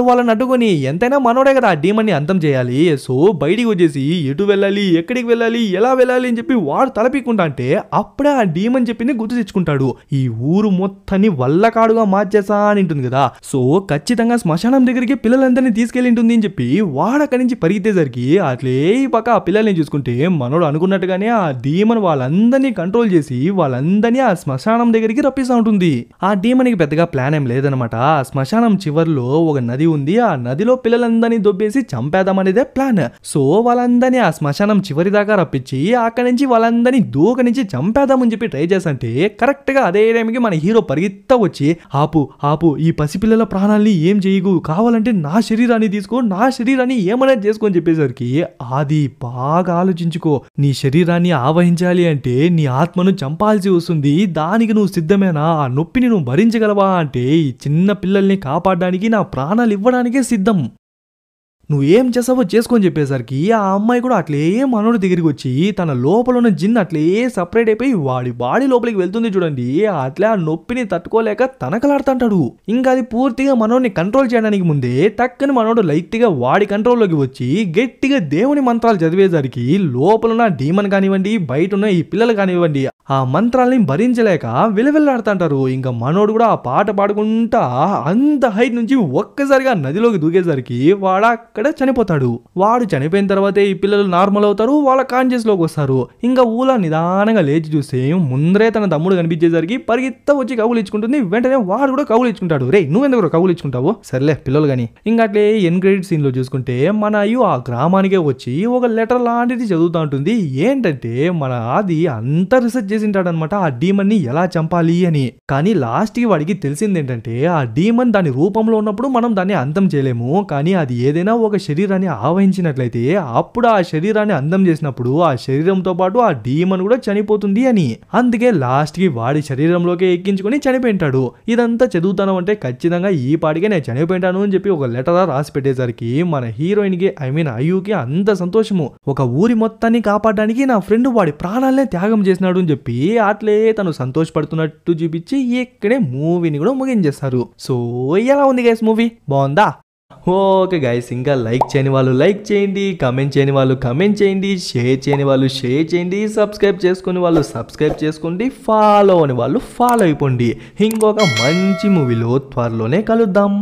వాళ్ళని అడ్డుకొని ఎంతైనా మనోడే కదా ఆ డీమన్ ని అంతం చేయాలి, సో బయటికి వచ్చేసి ఎటు వెళ్ళాలి, ఎక్కడికి వెళ్ళాలి, ఎలా వెళ్ళాలి అని చెప్పి వాడు తలపీకుంటా అంటే అప్పుడే ఆ డీమన్ చెప్పింది గుర్తు తెచ్చుకుంటాడు. ఈ ఊరు మొత్తాన్ని వల్లకాడుగా మార్చేసా అని ఉంటుంది కదా, సో ఖచ్చితంగా శ్మశానం దగ్గరికి పిల్లలందరినీ తీసుకెళ్ళి ఉంటుంది అని చెప్పి వాడు అక్కడి నుంచి పరిగెత్తేసరికి అట్లే ఈ పక్క ఆ పిల్లల్ని చూసుకుంటే మనోడు అనుకున్నట్టుగానే ఆ డీమన్ వాళ్ళందరినీ కంట్రోల్ చేసి వాళ్ళందరినీ ఆ శ్మశానం దగ్గరికి రప్పిస్తూ ఉంటుంది. ఆ డీమన్ కి పెద్దగా ప్లాన్ ఏం లేదనమాట. ఆ శ్మశానం చివర్లో ఒక నది ఉంది, ఆ నదిలో పిల్లలందరినీ దొబ్బేసి చంపేద్దామనేదే ప్లాన్. సో వాళ్ళందరినీ ఆ శ్మశానం చివరి దాకా రప్పించి అక్కడి నుంచి వాళ్ళందరినీ దూక నుంచి చంపేద్దామని చెప్పి ట్రై చేస్తుంటే కరెక్ట్ గా అదే టైంకి మన హీరో పరిగెత్తా వచ్చి ఆపు ఈ పసిపిల్లల ప్రాణాల్ని ఏం చేయకు, కావాలంటే నా శరీరాన్ని తీసుకో, నా శరీరాన్ని ఏమైనా చేసుకొని చెప్పేసరికి అది బాగా ఆలోచించుకో, నీ శరీరాన్ని ఆవహించాలి అంటే నీ ఆత్మను చంపాల్సి వస్తుంది, దానికి నువ్వు సిద్ధమేనా, ఆ నొప్పిని నువ్వు భరించగలవా అంటే ఈ చిన్న పిల్లల్ని కాపాడడానికి నా ప్రాణాలు ఇవ్వడానికే సిద్ధం. నువ్వేం చేసావో చేసుకొని చెప్పేసరికి ఆ అమ్మాయి కూడా అట్లే మనోడు దగ్గరికి వచ్చి తన లోపల ఉన్న జిన్ అట్లే సపరేట్ అయిపోయి వాడి బాడీ లోపలికి వెళ్తుంది చూడండి. అట్లే ఆ నొప్పిని తట్టుకోలేక తనకలాడుతుంటాడు. ఇంకా అది పూర్తిగా మనోడిని కంట్రోల్ చేయడానికి ముందే టక్కని మనోడు లైట్ గా వాడి కంట్రోల్లోకి వచ్చి గట్టిగా దేవుని మంత్రాలు చదివేసరికి లోపల ఉన్న డీమన్ కానివ్వండి, బయట ఉన్న ఈ పిల్లలు కానివ్వండి ఆ మంత్రాల్ని భరించలేక విలవిల్లాడుతుంటారు. ఇంకా మనోడు కూడా ఆ పాట పాడుకుంటా అంత హైట్ నుంచి ఒక్కసారిగా నదిలోకి దూకేసరికి వాడు అక్కడ చనిపోతాడు. వాడు చనిపోయిన తర్వాతే ఈ పిల్లలు నార్మల్ అవుతారు, వాళ్ళ కాన్షియస్ లోకి వస్తారు. ఇంకా ఊలా నిదానంగా లేచి చూస్తే ముందరే తన తమ్ముడు కనిపించేసరికి పరిగెత్త వచ్చి కవులు ఇచ్చుకుంటుంది. వెంటనే వాడు కూడా కవులు ఇచ్చుకుంటాడు. రే నువ్వెందుకు కవులు ఇచ్చుకుంటావు, సర్లే పిల్లలు గాని. ఇంకా అట్లే ఎన్ క్రెడిట్ సీన్ లో చూసుకుంటే మన అయ్యో ఆ గ్రామానికే వచ్చి ఒక లెటర్ లాంటిది చదువుతా ఉంటుంది. ఏంటంటే మన ఆది అంత రీసెర్చ్ చేసింటాడనమాట ఆ డీమన్ ని ఎలా చంపాలి అని. కానీ లాస్ట్ కి వాడికి తెలిసింది ఏంటంటే ఆ డీమన్ దాని రూపంలో ఉన్నప్పుడు మనం దాన్ని అంతం చేయలేము, కానీ అది ఏదైనా ఒక శరీరాన్ని ఆవహించినట్లయితే అప్పుడు ఆ శరీరాన్ని అంతం చేసినప్పుడు ఆ శరీరంతో పాటు ఆ డీమన్ కూడా చనిపోతుంది అని. అందుకే లాస్ట్ కి వాడి శరీరంలోకి ఎక్కించుకొని చనిపోయింటాడు. ఇదంతా చదువుతాను అంటే ఖచ్చితంగా ఈ పాటికే నేను చనిపోయింటాను అని చెప్పి ఒక లెటర్ రాసి పెట్టేసరికి మన హీరోయిన్ కి అయ్యూకి అంత సంతోషము. ఒక ఊరి మొత్తాన్ని కాపాడడానికి నా ఫ్రెండ్ వాడి ప్రాణాలనే త్యాగం చేసినాడు అని చెప్పి అట్లే తను సంతోషపడుతున్నట్టు చూపించి ఇక్కడే మూవీని కూడా ముగించేస్తారు. సో ఎలా ఉంది గైస్ మూవీ, బాగుందా? ఓకే గైస్, ఇంకా లైక్ చేయని వాళ్ళు లైక్ చేయండి, కమెంట్ చేయని వాళ్ళు కమెంట్ చేయండి, షేర్ చేయని వాళ్ళు షేర్ చేయండి, సబ్స్క్రైబ్ చేసుకుని వాళ్ళు సబ్స్క్రైబ్ చేసుకోండి, ఫాలో అని వాళ్ళు ఫాలో అయిపోండి. ఇంకొక మంచి మూవీలో త్వరలోనే కలుద్దాం.